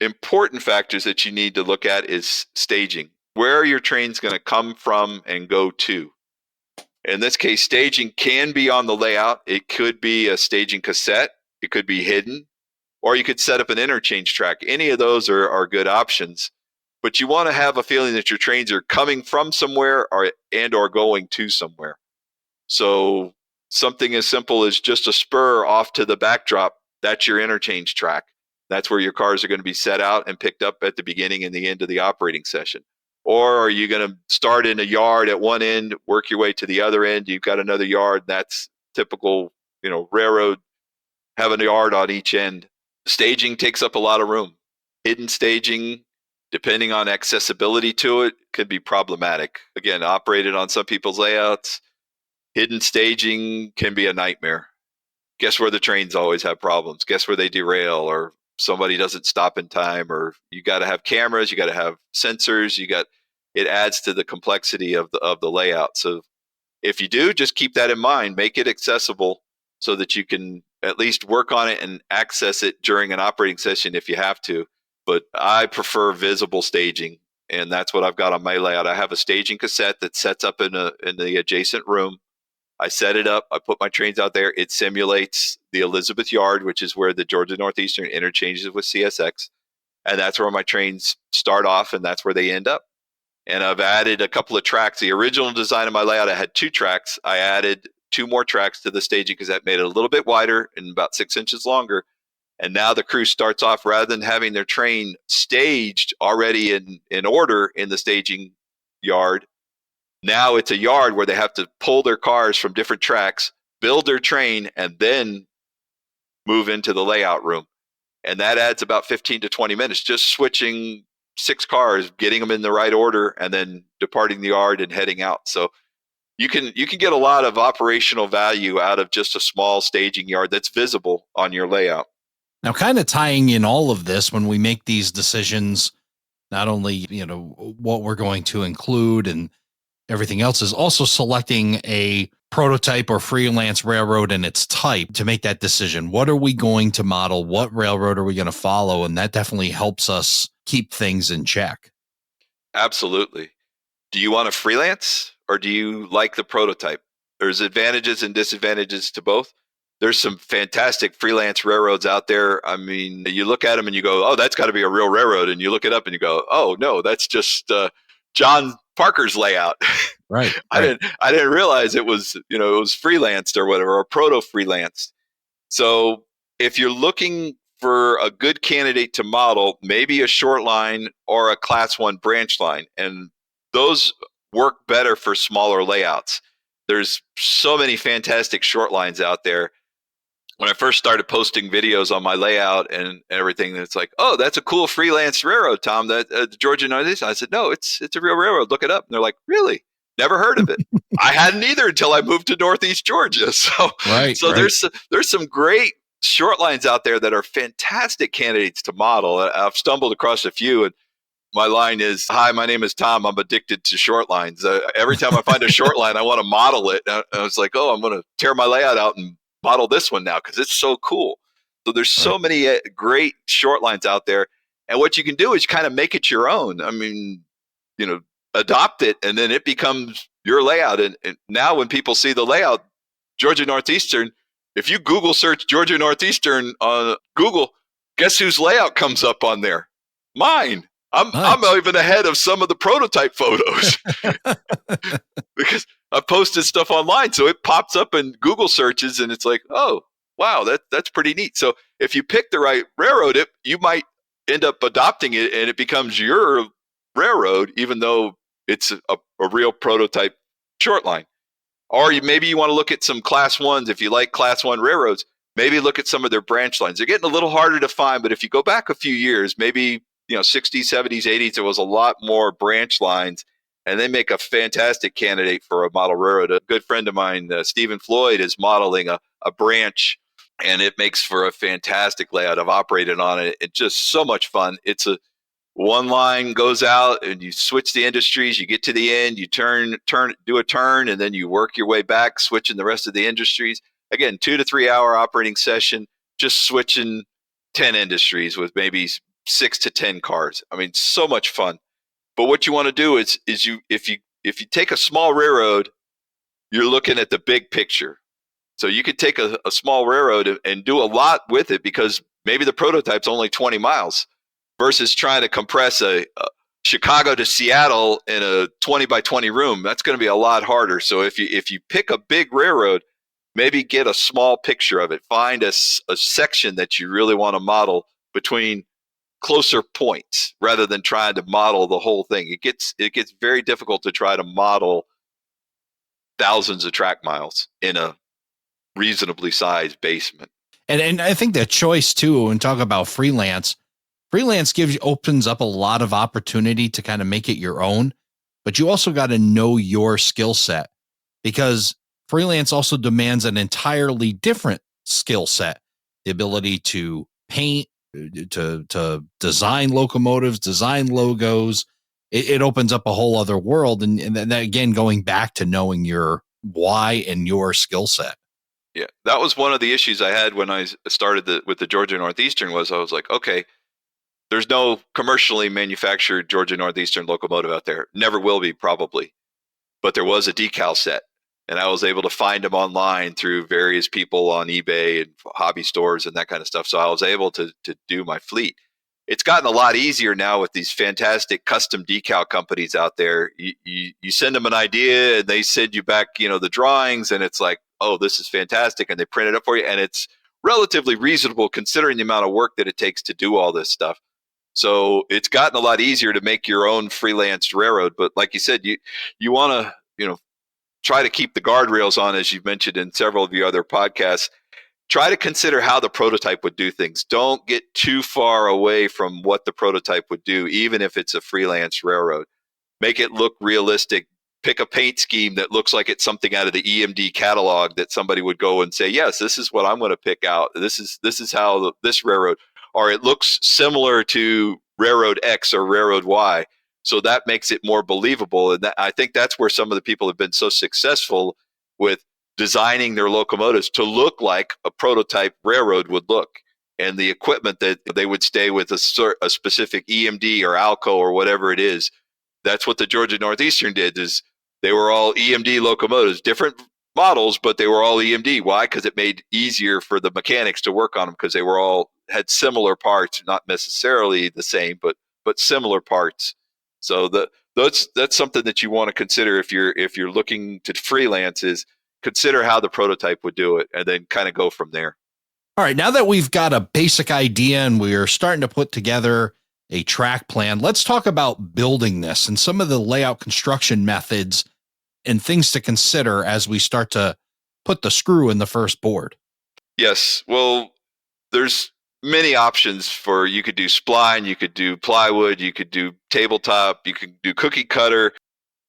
important factors that you need to look at is staging. Where are your trains going to come from and go to? In this case, staging can be on the layout. It could be a staging cassette. It could be hidden. Or you could set up an interchange track. Any of those are good options. But you want to have a feeling that your trains are coming from somewhere or going to somewhere. So something as simple as just a spur off to the backdrop, that's your interchange track. That's where your cars are going to be set out and picked up at the beginning and the end of the operating session. Or are you going to start in a yard at one end, work your way to the other end? You've got another yard. That's typical, railroad, have a yard on each end. Staging takes up a lot of room. Hidden staging, depending on accessibility to it, could be problematic. Again, operated on some people's layouts. Hidden staging can be a nightmare. Guess where the trains always have problems? Guess where they derail or somebody doesn't stop in time, or you got to have cameras, you got to have sensors, it adds to the complexity of the layout. So if you do, just keep that in mind, make it accessible so that you can at least work on it and access it during an operating session if you have to. But I prefer visible staging, and that's what I've got on my layout. I have a staging cassette that sets up in the adjacent room. I set it up. I put my trains out there. It simulates the Elizabeth Yard, which is where the Georgia Northeastern interchanges with CSX. And that's where my trains start off, and that's where they end up. And I've added a couple of tracks. The original design of my layout, I had 2 tracks. I added 2 more tracks to the staging because that made it a little bit wider and about 6 inches longer. And now the crew starts off, rather than having their train staged already in order in the staging yard, now it's a yard where they have to pull their cars from different tracks, build their train, and then move into the layout room. And that adds about 15 to 20 minutes, just switching 6 cars, getting them in the right order, and then departing the yard and heading out. So you can get a lot of operational value out of just a small staging yard that's visible on your layout. Now, kind of tying in all of this when we make these decisions, not only, what we're going to include and everything else, is also selecting a prototype or freelance railroad and its type to make that decision. What are we going to model? What railroad are we going to follow? And that definitely helps us keep things in check. Absolutely. Do you want a freelance or do you like the prototype? There's advantages and disadvantages to both. There's some fantastic freelance railroads out there. I mean, you look at them and you go, oh, that's got to be a real railroad. And you look it up and you go, oh, no, that's just John Parker's layout. Right. I didn't realize it was, it was freelanced or whatever, or proto freelanced. So if you're looking for a good candidate to model, maybe a short line or a class 1 branch line. And those work better for smaller layouts. There's so many fantastic short lines out there. When I first started posting videos on my layout and everything, it's like, oh, that's a cool freelance railroad, Tom. That the Georgia Northeastern. I said, no, it's a real railroad. Look it up. And they're like, really? Never heard of it. I hadn't either until I moved to Northeast Georgia. So there's some great short lines out there that are fantastic candidates to model. I've stumbled across a few, and my line is, hi, my name is Tom. I'm addicted to short lines. Every time I find a short line, I want to model it. I was like, oh, I'm going to tear my layout out and model this one now because it's so cool. So there's so many great short lines out there. And what you can do is kind of make it your own. I mean, adopt it, and then it becomes your layout. And now when people see the layout, Georgia Northeastern, if you Google search Georgia Northeastern on Google, guess whose layout comes up on there? Mine. I'm even ahead of some of the prototype photos because I posted stuff online. So it pops up in Google searches and it's like, oh, wow, that's pretty neat. So if you pick the right railroad, you might end up adopting it and it becomes your railroad, even though it's a real prototype short line. Or maybe you want to look at some class 1s. If you like class 1 railroads, maybe look at some of their branch lines. They're getting a little harder to find, but if you go back a few years, maybe 60s, 70s, 80s, there was a lot more branch lines, and they make a fantastic candidate for a model railroad. A good friend of mine, Stephen Floyd, is modeling a branch, and it makes for a fantastic layout. I've operated on it. It's just so much fun. It's a one line goes out and you switch the industries, you get to the end, you do a turn, and then you work your way back, switching the rest of the industries. Again, 2 to 3 hour operating session, just switching 10 industries with maybe 6 to 10 cars. I mean, so much fun. But what you want to do is if you take a small railroad, you're looking at the big picture. So you could take a small railroad and do a lot with it because maybe the prototype's only 20 miles. Versus trying to compress a Chicago to Seattle in a 20 by 20 room. That's going to be a lot harder. So if you pick a big railroad, maybe get a small picture of it. Find a section that you really want to model between closer points rather than trying to model the whole thing. It gets very difficult to try to model thousands of track miles in a reasonably sized basement. And I think that choice too, when talk about freelance opens up a lot of opportunity to kind of make it your own, but you also got to know your skill set because freelance also demands an entirely different skill set, the ability to paint, to design locomotives, design logos. It opens up a whole other world. And that, again, going back to knowing your why and your skill set. Yeah, that was one of the issues I had when I started with the Georgia Northeastern was I was like, okay, there's no commercially manufactured Georgia Northeastern locomotive out there. Never will be, probably. But there was a decal set. And I was able to find them online through various people on eBay and hobby stores and that kind of stuff. So I was able to do my fleet. It's gotten a lot easier now with these fantastic custom decal companies out there. You send them an idea and they send you back, the drawings, and it's like, oh, this is fantastic. And they print it up for you. And it's relatively reasonable considering the amount of work that it takes to do all this stuff. So it's gotten a lot easier to make your own freelance railroad. But like you said, you want to, try to keep the guardrails on, as you've mentioned in several of your other podcasts. Try to consider how the prototype would do things. Don't get too far away from what the prototype would do, even if it's a freelance railroad. Make it look realistic. Pick a paint scheme that looks like it's something out of the EMD catalog that somebody would go and say, yes, this is what I'm going to pick out. This is how this railroad, or it looks similar to Railroad X or Railroad Y. So that makes it more believable. And I think that's where some of the people have been so successful with designing their locomotives to look like a prototype railroad would look. And the equipment that they would stay with a specific EMD or Alco or whatever it is. That's what the Georgia Northeastern did, is they were all EMD locomotives, different models, but they were all EMD. Why? Because it made easier for the mechanics to work on them because they were all had similar parts, not necessarily the same, but similar parts. So that's something that you want to consider if you're looking to freelance is consider how the prototype would do it and then kind of go from there. All right, now that we've got a basic idea and we're starting to put together a track plan, let's talk about building this and some of the layout construction methods and things to consider as we start to put the screw in the first board. Yes. Well, there's many options for you could do spline, you could do plywood, you could do tabletop, you could do cookie cutter.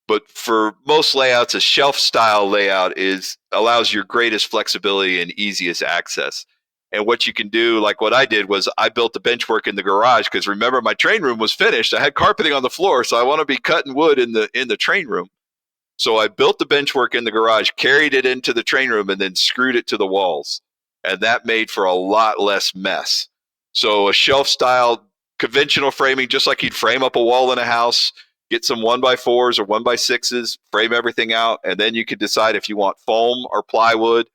But for most layouts, a shelf style layout allows your greatest flexibility and easiest access. And what you can do, like what I did, was I built the benchwork in the garage because remember my train room was finished. I had carpeting on the floor, so I want to be cutting wood in the train room. So I built the benchwork in the garage, carried it into the train room, and then screwed it to the walls. And that made for a lot less mess. So a shelf style conventional framing, just like you'd frame up a wall in a house, get some 1x4s or 1x6s, frame everything out, and then you can decide if you want foam or plywood.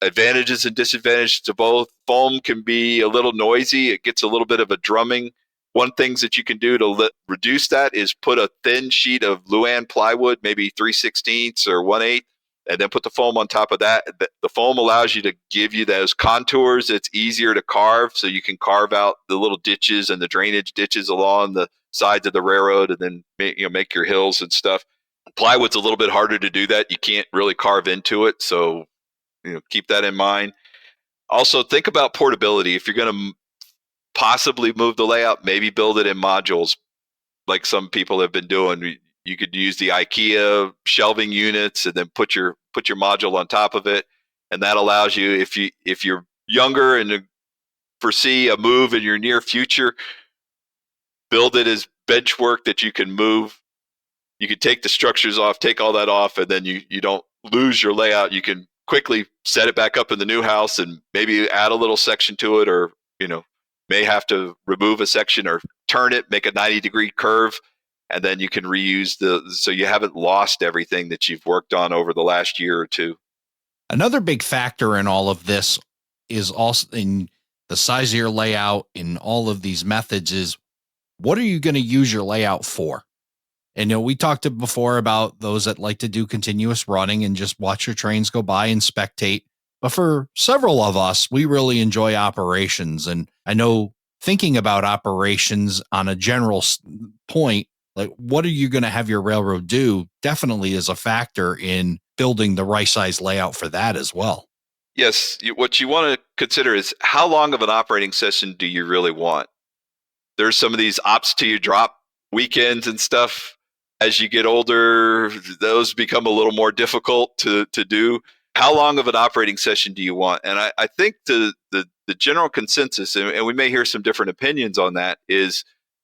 Advantages and disadvantages to both. Foam can be a little noisy. It gets a little bit of a drumming. One things that you can do to reduce that is put a thin sheet of Luan plywood, maybe 3/16 or 1/8, and then put the foam on top of that. The foam allows you to give you those contours. It's easier to carve, so you can carve out the little ditches and the drainage ditches along the sides of the railroad and then make your hills and stuff. Plywood's a little bit harder to do that. You can't really carve into it, so keep that in mind. Also, think about portability. If you're going to possibly move the layout, maybe build it in modules like some people have been doing. You could use the IKEA shelving units and then put your module on top of it, and that allows you, if you're younger and foresee a move in your near future, build it as bench work that you can move. You can take the structures off, take all that off, and then you don't lose your layout. You can quickly set it back up in the new house and maybe add a little section to it, or may have to remove a section or turn it, make a 90-degree curve, and then you can reuse so you haven't lost everything that you've worked on over the last year or two. Another big factor in all of this is also in the size of your layout in all of these methods is what are you going to use your layout for? And we talked before about those that like to do continuous running and just watch your trains go by and spectate. But for several of us, we really enjoy operations. And I know thinking about operations on a general point, like what are you going to have your railroad do, definitely is a factor in building the right size layout for that as well. Yes. What you want to consider is how long of an operating session do you really want? There's some of these ops till you drop weekends and stuff. As you get older, those become a little more difficult to do. How long of an operating session do you want? And I think the general consensus, and we may hear some different opinions on that, is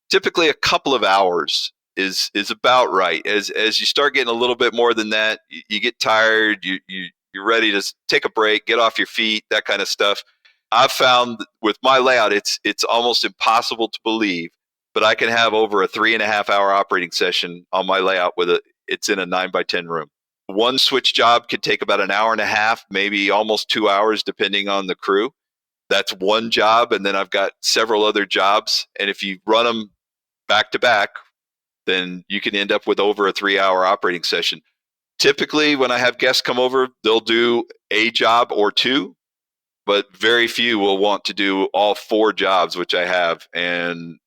typically a couple of hours is about right. As you start getting a little bit more than that, you get tired, you're ready to take a break, get off your feet, that kind of stuff. I've found with my layout, it's almost impossible to believe, but I can have over a 3.5 hour operating session on my layout it's in a 9x10 room. One switch job could take about an hour and a half, maybe almost 2 hours, depending on the crew. That's one job. And then I've got several other jobs. And if you run them back to back, then you can end up with over a 3 hour operating session. Typically, when I have guests come over, they'll do a job or two, but very few will want to do all 4 jobs, which I have. And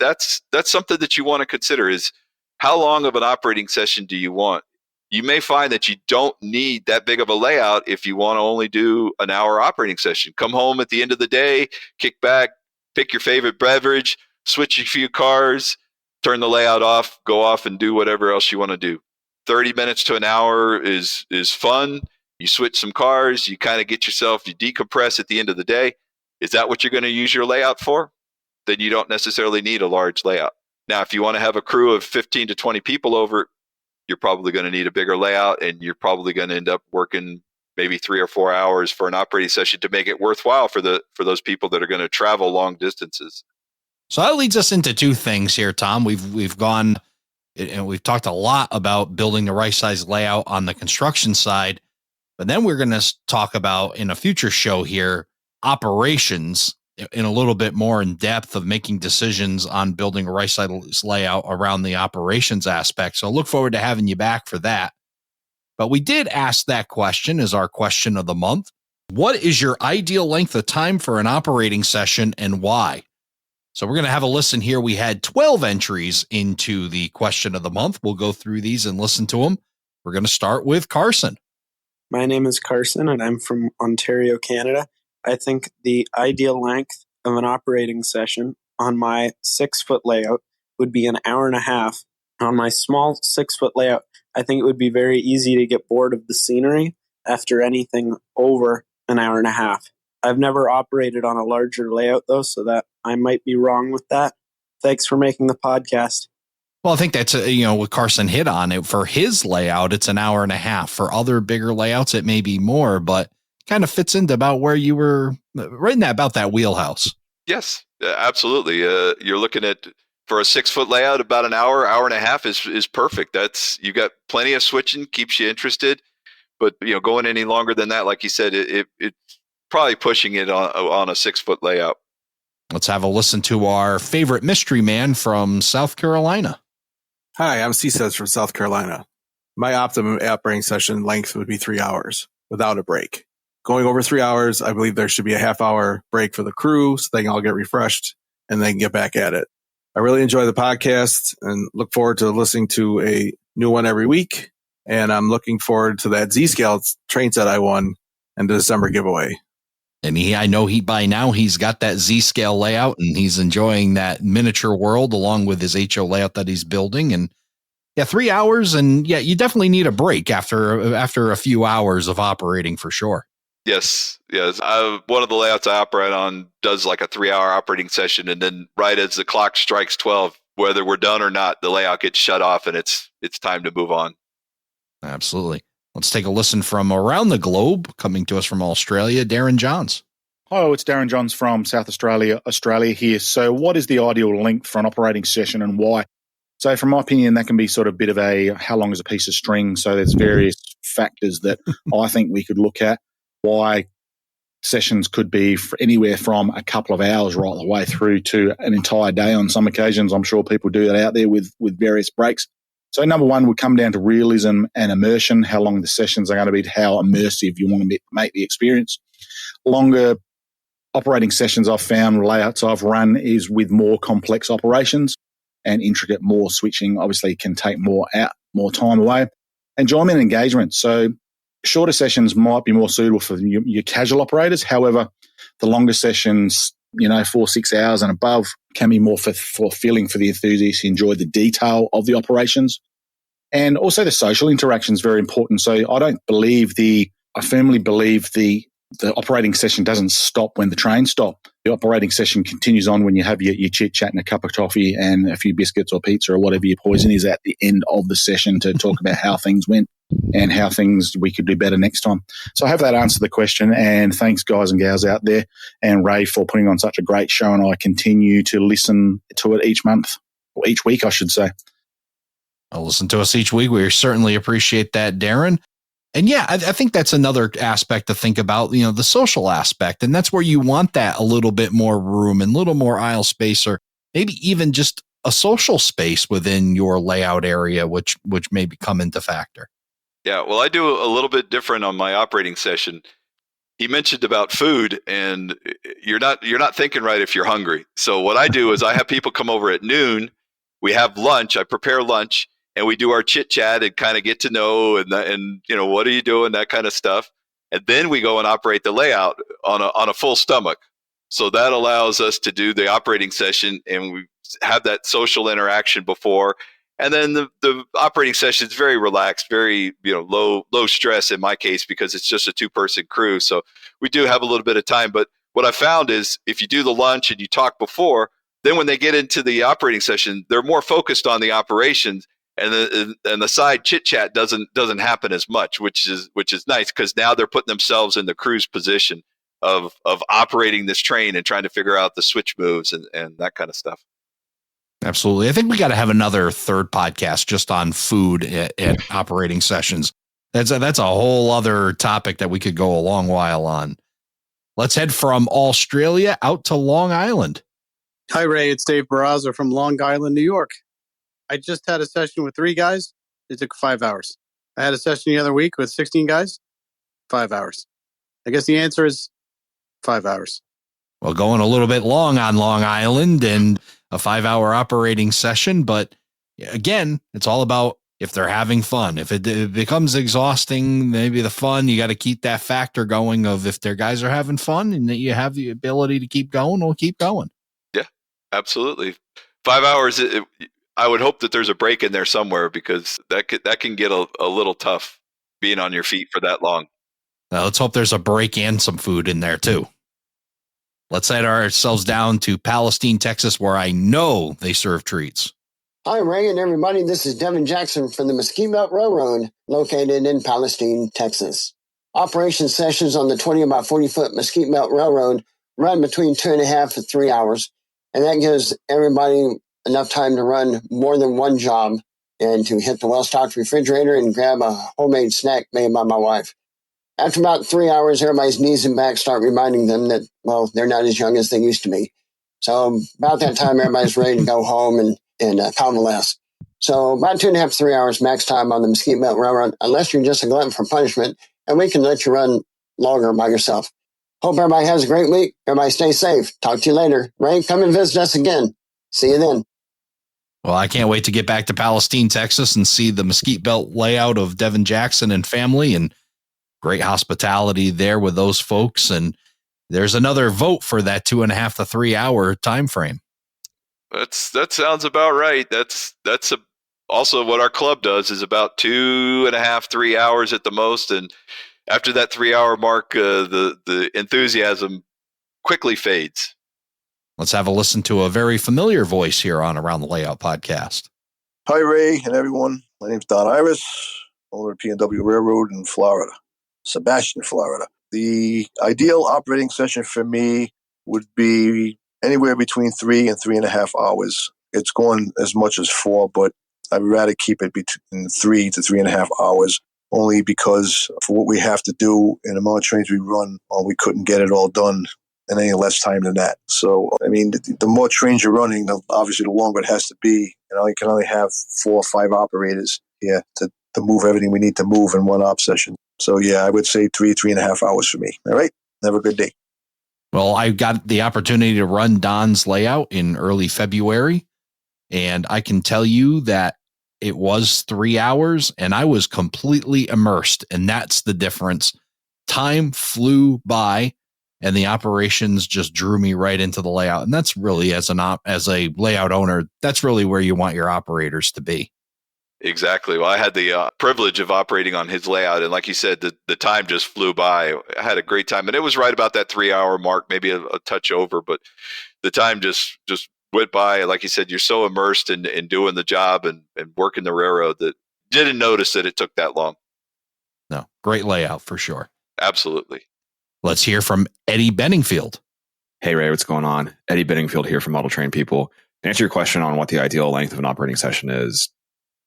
that's something that you want to consider is how long of an operating session do you want? You may find that you don't need that big of a layout if you want to only do an hour operating session. Come home at the end of the day, kick back, pick your favorite beverage, switch a few cars, turn the layout off, go off and do whatever else you want to do. 30 minutes to an hour is fun. You switch some cars, you kind of get yourself, you decompress at the end of the day. Is that what you're going to use your layout for? Then you don't necessarily need a large layout. Now, if you want to have a crew of 15 to 20 people over, you're probably going to need a bigger layout, and you're probably going to end up working maybe 3 or 4 hours for an operating session to make it worthwhile for those people that are going to travel long distances. So that leads us into 2 things here, Tom. We've gone and we've talked a lot about building the right size layout on the construction side. But then we're going to talk about in a future show here, operations in a little bit more in depth of making decisions on building a right side layout around the operations aspect. So look forward to having you back for that. But we did ask that question as our question of the month. What is your ideal length of time for an operating session and why? So we're going to have a listen here. We had 12 entries into the question of the month. We'll go through these and listen to them. We're going to start with Carson. My name is Carson, and I'm from Ontario, Canada. I think the ideal length of an operating session on my 6-foot layout would be an hour and a half. On my small 6-foot layout, I think it would be very easy to get bored of the scenery after anything over an hour and a half. I've never operated on a larger layout, though, so that I might be wrong with that. Thanks for making the podcast. Well, I think that's, what Carson hit on it. For his layout, it's an hour and a half. For other bigger layouts, it may be more, but kind of fits into about where you were right in about that wheelhouse. Yes, absolutely. You're looking at, for a 6-foot layout, about an hour and a half is perfect. You got plenty of switching, keeps you interested. But going any longer than that, like you said, it's probably pushing it on a 6-foot layout. Let's have a listen to our favorite mystery man from South Carolina. Hi, I'm C-Says from South Carolina. My optimum operating session length would be 3 hours without a break. Going over 3 hours, I believe there should be a half-hour break for the crew so they can all get refreshed and then get back at it. I really enjoy the podcast and look forward to listening to a new one every week. And I'm looking forward to that Z-Scale train set I won in the December giveaway. And I know by now he's got that Z-Scale layout and he's enjoying that miniature world along with his HO layout that he's building. And 3 hours. And you definitely need a break after a few hours of operating for sure. Yes. One of the layouts I operate on does like a 3-hour operating session. And then right as the clock strikes 12, whether we're done or not, the layout gets shut off and it's time to move on. Absolutely. Let's take a listen from around the globe, coming to us from Australia, Darren Johns. Hello, it's Darren Johns from South Australia here. So what is the ideal length for an operating session and why? So from my opinion, that can be sort of a bit of a how long is a piece of string. So there's various factors that I think we could look at why sessions could be anywhere from a couple of hours right the way through to an entire day on some occasions. I'm sure people do that out there with various breaks. So number one would come down to realism and immersion, how long the sessions are going to be, how immersive you want to make the experience. Longer operating sessions I've found, layouts I've run, is with more complex operations and intricate, more switching obviously can take more time away. Enjoyment and engagement. So shorter sessions might be more suitable for your casual operators. However, the longer sessions, 4-6 hours and above, can be more fulfilling for the enthusiasts who enjoy the detail of the operations. And also the social interaction is very important. So I firmly believe the operating session doesn't stop when the trains stop. The operating session continues on when you have your chit-chat and a cup of coffee and a few biscuits or pizza or whatever your poison is at the end of the session to talk about how things went and how things we could do better next time. So I hope that answered the question, and thanks guys and gals out there and Ray for putting on such a great show, and I continue to listen to it each month, or each week I should say. I'll listen to us each week. We certainly appreciate that, Darren. And I think that's another aspect to think about, the social aspect. And that's where you want that a little bit more room and a little more aisle space, or maybe even just a social space within your layout area, which may come into factor. Yeah, well, I do a little bit different on my operating session. He mentioned about food, and you're not thinking right if you're hungry. So what I do is I have people come over at noon. We have lunch. I prepare lunch. And we do our chit chat and kind of get to know and what are you doing, that kind of stuff. And then we go and operate the layout on a full stomach. So that allows us to do the operating session and we have that social interaction before. And then the operating session is very relaxed, very low stress in my case because it's just a 2-person crew. So we do have a little bit of time. But what I found is if you do the lunch and you talk before, then when they get into the operating session, they're more focused on the operations. And the side chit chat doesn't happen as much, which is nice because now they're putting themselves in the crew's position of operating this train and trying to figure out the switch moves and that kind of stuff. Absolutely. I think we got to have another third podcast just on food at operating sessions. That's a whole other topic that we could go a long while on. Let's head from Australia out to Long Island. Hi, Ray. It's Dave Barraza from Long Island, New York. I just had a session with 3 guys. It took 5 hours. I had a session the other week with 16 guys. 5 hours. I guess the answer is 5 hours. Well, going a little bit long on Long Island and a 5-hour operating session. But again, it's all about if they're having fun. If it becomes exhausting, maybe the fun, you got to keep that factor going of if their guys are having fun and that you have the ability to keep going, we'll keep going. Yeah, absolutely. 5 hours. I would hope that there's a break in there somewhere because that can get a little tough being on your feet for that long. Now, let's hope there's a break and some food in there too. Let's head ourselves down to Palestine, Texas, where I know they serve treats. Hi, Ray and everybody. This is Devin Jackson from the Mesquite Belt Railroad, located in Palestine, Texas. Operation sessions on the 20 by 40-foot Mesquite Belt Railroad run between 2.5 and 3 hours, and that gives everybody enough time to run more than one job and to hit the well-stocked refrigerator and grab a homemade snack made by my wife. After about 3 hours, everybody's knees and back start reminding them that, well, they're not as young as they used to be. So about that time, everybody's ready to go home and convalesce. So about 2.5 to 3 hours max time on the Mesquite Belt Railroad, unless you're just a glutton for punishment, and we can let you run longer by yourself. Hope everybody has a great week. Everybody stay safe. Talk to you later. Ray, come and visit us again. See you then. Well, I can't wait to get back to Palestine, Texas and see the Mesquite Belt layout of Devin Jackson and family, and great hospitality there with those folks. And there's another vote for that 2.5 to 3 hour time frame. That sounds about right. That's also what our club does is about 2.5, 3 hours at the most. And after that 3 hour mark, the enthusiasm quickly fades. Let's have a listen to a very familiar voice here on Around the Layout podcast. Hi, Ray and everyone. My name's Don Iris, owner of P&W Railroad in Florida, Sebastian, Florida. The ideal operating session for me would be anywhere between 3 and 3.5 hours. It's going as much as 4, but I'd rather keep it between 3 to 3.5 hours, only because for what we have to do and the amount of trains we run, we couldn't get it all done in any less time than that. So, I mean, the more trains you're running, obviously the longer it has to be. You can only have 4 or 5 operators here to move everything we need to move in one op session. So, yeah, I would say 3.5 hours for me. All right? Have a good day. Well, I got the opportunity to run Don's layout in early February, and I can tell you that it was 3 hours, and I was completely immersed, and that's the difference. Time flew by, and the operations just drew me right into the layout. And that's really, as a layout owner, that's really where you want your operators to be. Exactly. Well, I had the privilege of operating on his layout. And like you said, the time just flew by. I had a great time. And it was right about that 3 hour mark, maybe a touch over. But the time just went by. Like you said, you're so immersed in doing the job and working the railroad that didn't notice that it took that long. No, great layout for sure. Absolutely. Let's hear from Eddie Benningfield. Hey, Ray, what's going on? Eddie Benningfield here from Model Train People. To answer your question on what the ideal length of an operating session is,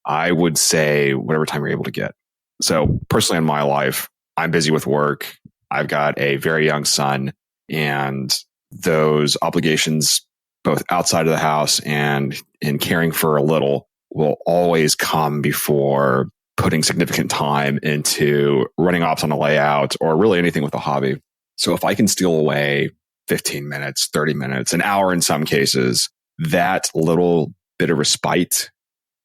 I would say whatever time you're able to get. So personally in my life, I'm busy with work. I've got a very young son, and those obligations, both outside of the house and in caring for a little, will always come before putting significant time into running ops on a layout or really anything with a hobby. So if I can steal away 15 minutes, 30 minutes, an hour in some cases, that little bit of respite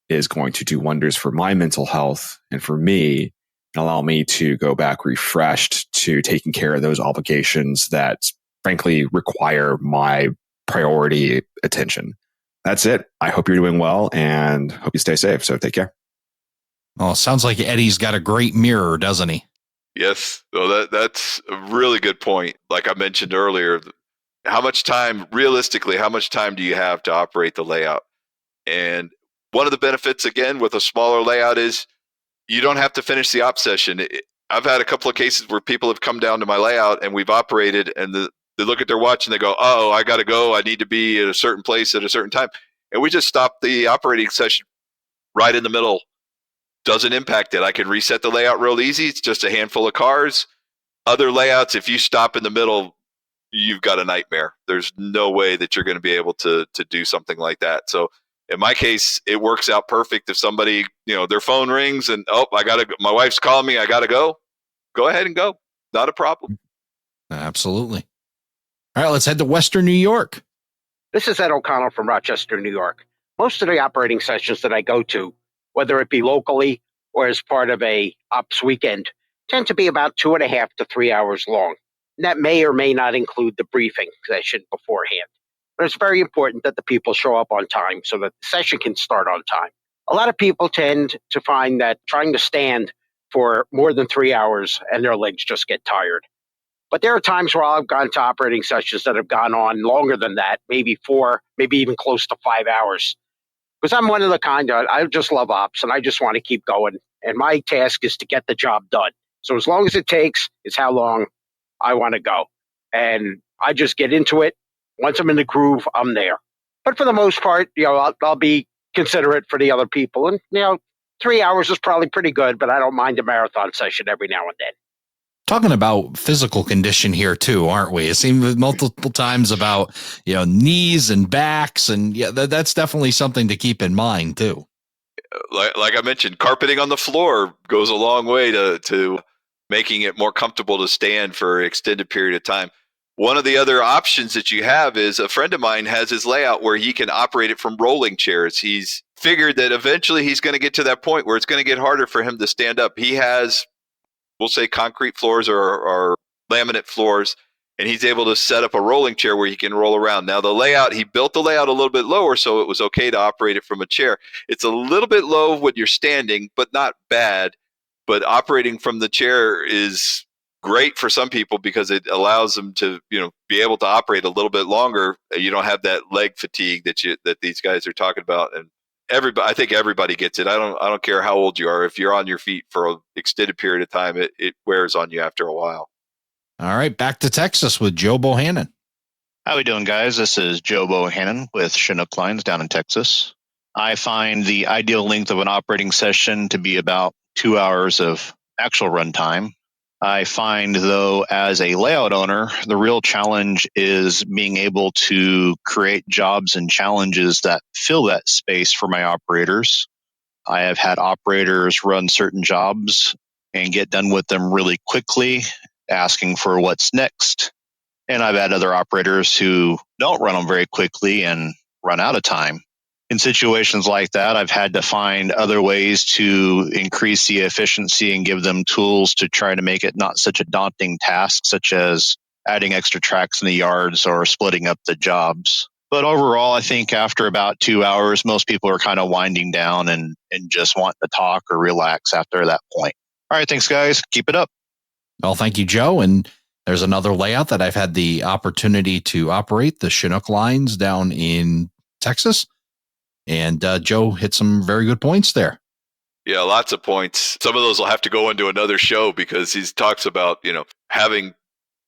is going to do wonders for my mental health and for me, and allow me to go back refreshed to taking care of those obligations that frankly require my priority attention. That's it. I hope you're doing well and hope you stay safe. So take care. Oh, sounds like Eddie's got a great mirror, doesn't he? Yes. Well, that's a really good point. Like I mentioned earlier, realistically, how much time do you have to operate the layout? And one of the benefits, again, with a smaller layout is you don't have to finish the op session. I've had a couple of cases where people have come down to my layout and we've operated, and they look at their watch and they go, oh, I got to go. I need to be at a certain place at a certain time. And we just stop the operating session right in the middle doesn't impact it. I can reset the layout real easy. It's just a handful of cars. Other layouts, if you stop in the middle, you've got a nightmare. There's no way that you're going to be able to do something like that. So in my case, it works out perfect. If somebody, their phone rings and, my wife's calling me, I got to go ahead and go. Not a problem. Absolutely. All right, let's head to Western New York. This is Ed O'Connell from Rochester, New York. Most of the operating sessions that I go to, whether it be locally or as part of a ops weekend, tend to be about 2.5 to 3 hours long. And that may or may not include the briefing session beforehand. But it's very important that the people show up on time so that the session can start on time. A lot of people tend to find that trying to stand for more than 3 hours and their legs just get tired. But there are times where I've gone to operating sessions that have gone on longer than that, maybe 4, maybe even close to 5 hours. Because I'm one of the kind that I just love ops and I just want to keep going. And my task is to get the job done. So as long as it takes, it's how long I want to go. And I just get into it. Once I'm in the groove, I'm there. But for the most part, I'll be considerate for the other people. And, 3 hours is probably pretty good, but I don't mind a marathon session every now and then. Talking about physical condition here too, aren't we? It seems multiple times about, knees and backs. And yeah, that's definitely something to keep in mind too. Like I mentioned, carpeting on the floor goes a long way to making it more comfortable to stand for an extended period of time. One of the other options that you have is a friend of mine has his layout where he can operate it from rolling chairs. He's figured that eventually he's going to get to that point where it's going to get harder for him to stand up. He has, we'll say, concrete floors or laminate floors, and he's able to set up a rolling chair where he can roll around. Now, he built the layout a little bit lower, so it was okay to operate it from a chair. It's a little bit low when you're standing, but not bad. But operating from the chair is great for some people because it allows them to, be able to operate a little bit longer. You don't have that leg fatigue that these guys are talking about. And I think everybody gets it. I don't care how old you are. If you're on your feet for an extended period of time, it wears on you after a while. All right, back to Texas with Joe Bohannon. How we doing, guys? This is Joe Bohannon with Chinook Lines down in Texas. I find the ideal length of an operating session to be about 2 hours of actual runtime. I find, though, as a layout owner, the real challenge is being able to create jobs and challenges that fill that space for my operators. I have had operators run certain jobs and get done with them really quickly, asking for what's next. And I've had other operators who don't run them very quickly and run out of time. In situations like that, I've had to find other ways to increase the efficiency and give them tools to try to make it not such a daunting task, such as adding extra tracks in the yards or splitting up the jobs. But overall, I think after about 2 hours, most people are kind of winding down and just want to talk or relax after that point. All right, thanks, guys. Keep it up. Well, thank you, Joe. And there's another layout that I've had the opportunity to operate, the Chinook Lines down in Texas. And Joe hit some very good points there. Yeah, lots of points. Some of those will have to go into another show because he talks about, having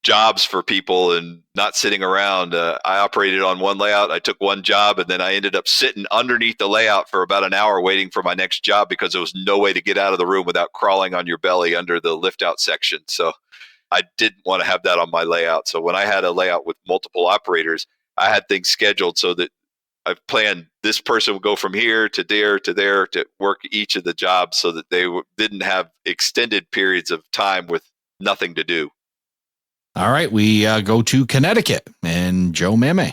jobs for people and not sitting around. I operated on one layout. I took one job and then I ended up sitting underneath the layout for about an hour waiting for my next job because there was no way to get out of the room without crawling on your belly under the lift out section. So I didn't want to have that on my layout. So when I had a layout with multiple operators, I had things scheduled so that I've planned this person would go from here to there to work each of the jobs so that they didn't have extended periods of time with nothing to do. All right, we go to Connecticut and Joe Mame.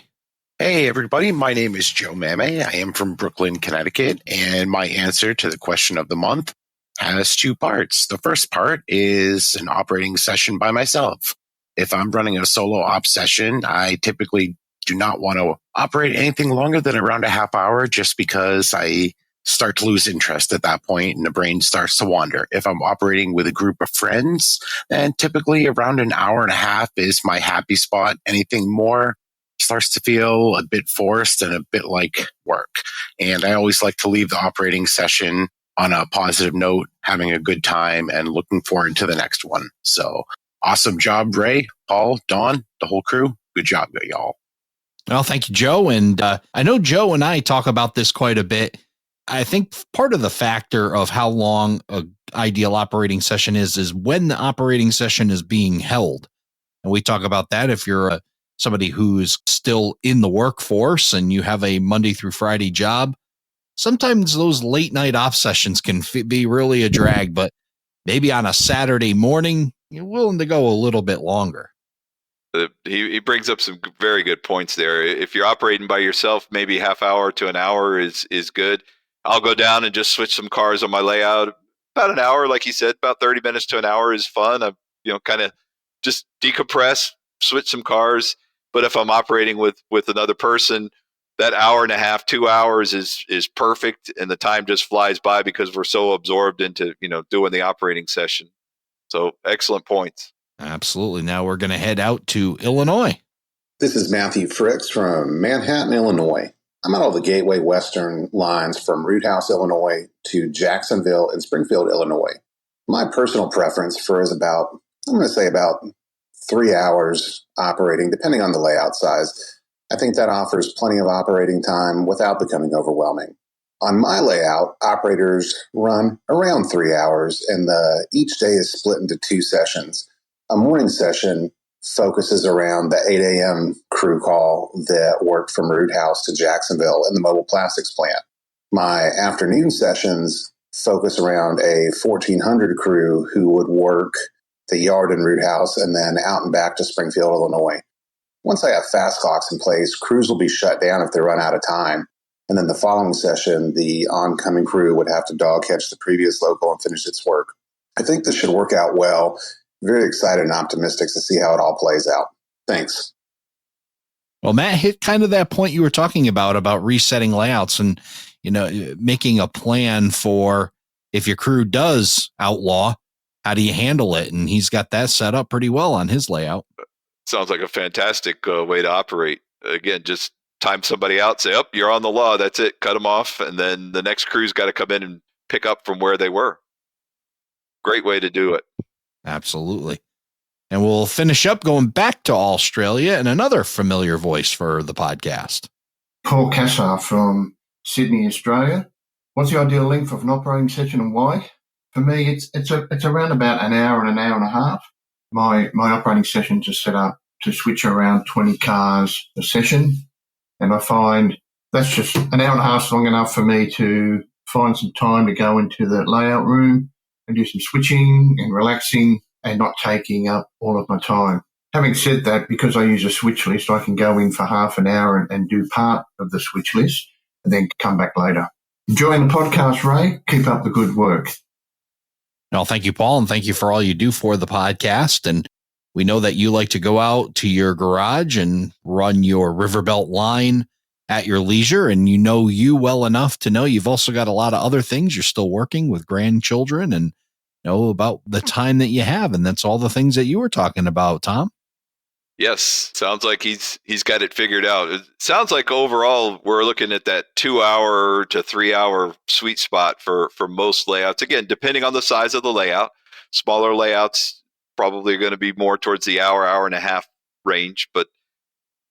Hey, everybody. My name is Joe Mame. I am from Brooklyn, Connecticut, and my answer to the question of the month has 2 parts. The first part is an operating session by myself. If I'm running a solo op session, I typically do not want to operate anything longer than around a half hour just because I start to lose interest at that point and the brain starts to wander. If I'm operating with a group of friends, then typically around an hour and a half is my happy spot. Anything more starts to feel a bit forced and a bit like work. And I always like to leave the operating session on a positive note, having a good time and looking forward to the next one. So awesome job, Ray, Paul, Don, the whole crew. Good job, y'all. Well, thank you, Joe. And I know Joe and I talk about this quite a bit I think part of the factor of how long a ideal operating session is when the operating session is being held. And we talk about that if you're somebody who's still in the workforce and you have a Monday through Friday job. Sometimes those late night off sessions can be really a drag, but maybe on a Saturday morning, you're willing to go a little bit longer. He brings up some very good points there. If you're operating by yourself, maybe half hour to an hour is good. I'll go down and just switch some cars on my layout. About an hour, like he said, about 30 minutes to an hour is fun. I, kind of just decompress, switch some cars. But if I'm operating with another person, that hour and a half, 2 hours is perfect, and the time just flies by because we're so absorbed into doing the operating session. So excellent points. Absolutely. Now we're going to head out to Illinois. This is Matthew Fricks from Manhattan, Illinois. I'm on all the Gateway Western lines from Root House, Illinois to Jacksonville and Springfield, Illinois. My personal preference for is about 3 hours operating, depending on the layout size. I think that offers plenty of operating time without becoming overwhelming. On my layout, operators run around 3 hours, and each day is split into 2 sessions. A morning session focuses around the 8 a.m. crew call that worked from Root House to Jacksonville in the mobile plastics plant. My afternoon sessions focus around a 1400 crew who would work the yard in Root House and then out and back to Springfield, Illinois. Once I have fast clocks in place, crews will be shut down if they run out of time. And then the following session, the oncoming crew would have to dog catch the previous local and finish its work. I think this should work out well. Very excited and optimistic to see how it all plays out. Thanks. Well, Matt hit kind of that point you were talking about resetting layouts and, making a plan for if your crew does outlaw, how do you handle it? And he's got that set up pretty well on his layout. Sounds like a fantastic way to operate. Again, just time somebody out, say, you're on the law. That's it. Cut them off. And then the next crew's got to come in and pick up from where they were. Great way to do it. Absolutely. And we'll finish up going back to Australia and another familiar voice for the podcast. Paul Cassar from Sydney, Australia. What's the ideal length of an operating session and why? For me, it's around about an hour and a half. My operating sessions are set up to switch around 20 cars a session. And I find that's just an hour and a half long enough for me to find some time to go into the layout room and do some switching and relaxing and not taking up all of my time. Having said that, because I use a switch list, I can go in for half an hour and do part of the switch list and then come back later. Enjoying the podcast, Ray. Keep up the good work. Well, thank you, Paul, and thank you for all you do for the podcast. And we know that you like to go out to your garage and run your Riverbelt line at your leisure, and you well enough to know you've also got a lot of other things. You're still working with grandchildren and know about the time that you have, and that's all the things that you were talking about, Tom. Yes, sounds like he's got it figured out. It sounds like overall we're looking at that 2 hour to 3 hour sweet spot for most layouts. Again, depending on the size of the layout, smaller layouts probably going to be more towards the hour and a half range, but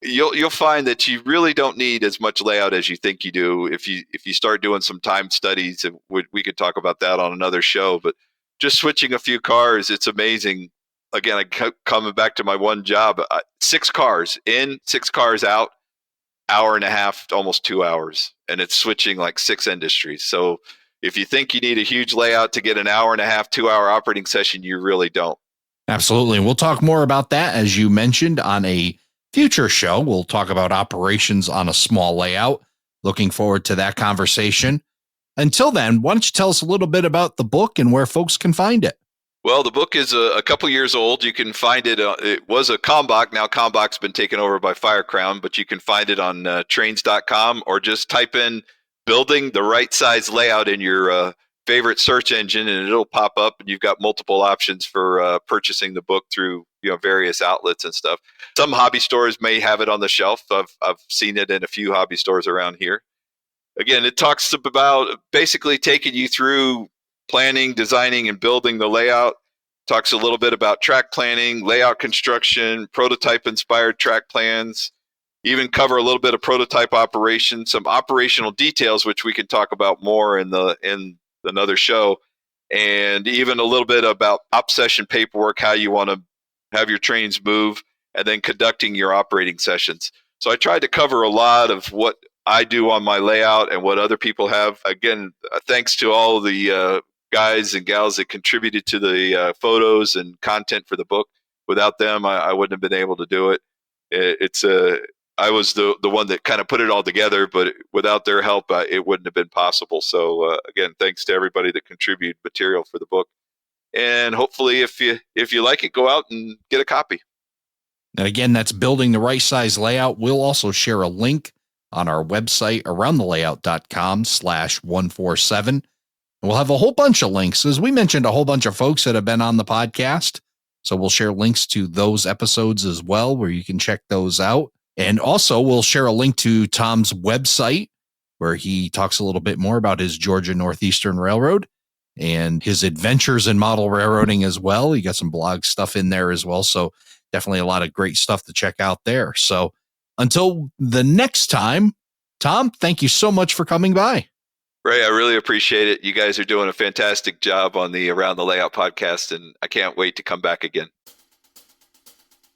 you'll find that you really don't need as much layout as you think you do if you start doing some time studies. We could talk about that on another show, but just switching a few cars, it's amazing. Again, I kept coming back to my one job, 6 cars in, 6 cars out, hour and a half, almost 2 hours. And it's switching like 6 industries. So if you think you need a huge layout to get an hour and a half, 2 hour operating session, you really don't. Absolutely. And we'll talk more about that, as you mentioned, on a future show. We'll talk about operations on a small layout. Looking forward to that conversation. Until then, why don't you tell us a little bit about the book and where folks can find it? Well, the book is a couple years old. You can find it. It was a Kalmbach. Now Kalmbach's been taken over by Firecrown, but you can find it on trains.com or just type in building the right size layout in your favorite search engine and it'll pop up, and you've got multiple options for purchasing the book through various outlets and stuff. Some hobby stores may have it on the shelf. I've seen it in a few hobby stores around here. Again, it talks about basically taking you through planning, designing, and building the layout. Talks a little bit about track planning, layout construction, prototype-inspired track plans, even cover a little bit of prototype operation, some operational details, which we can talk about more in another show, and even a little bit about op session paperwork, how you want to have your trains move, and then conducting your operating sessions. So I tried to cover a lot of what I do on my layout and what other people have. Again, thanks to all the guys and gals that contributed to the photos and content for the book. Without them, I wouldn't have been able to do it. I was the one that kind of put it all together, but without their help, it wouldn't have been possible. So again, thanks to everybody that contributed material for the book. And hopefully, if you like it, go out and get a copy. And again, that's Building the Right Size Layout. We'll also share a link on our website, aroundthelayout.com/147. And we'll have a whole bunch of links. As we mentioned, a whole bunch of folks that have been on the podcast. So we'll share links to those episodes as well, where you can check those out. And also, we'll share a link to Tom's website, where he talks a little bit more about his Georgia Northeastern Railroad and his adventures in model railroading as well. He got some blog stuff in there as well. So definitely a lot of great stuff to check out there. So until the next time, Tom, thank you so much for coming by. Ray, I really appreciate it. You guys are doing a fantastic job on the Around the Layout podcast, and I can't wait to come back again.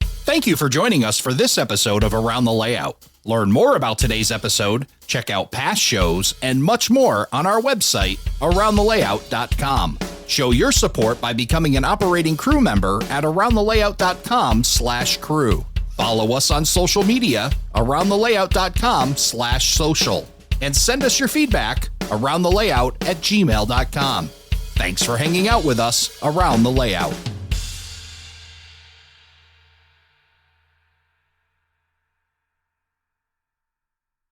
Thank you for joining us for this episode of Around the Layout. Learn more about today's episode, check out past shows, and much more on our website, aroundthelayout.com. Show your support by becoming an operating crew member at aroundthelayout.com/crew. Follow us on social media, aroundthelayout.com/social. And send us your feedback, aroundthelayout@gmail.com. Thanks for hanging out with us around the layout.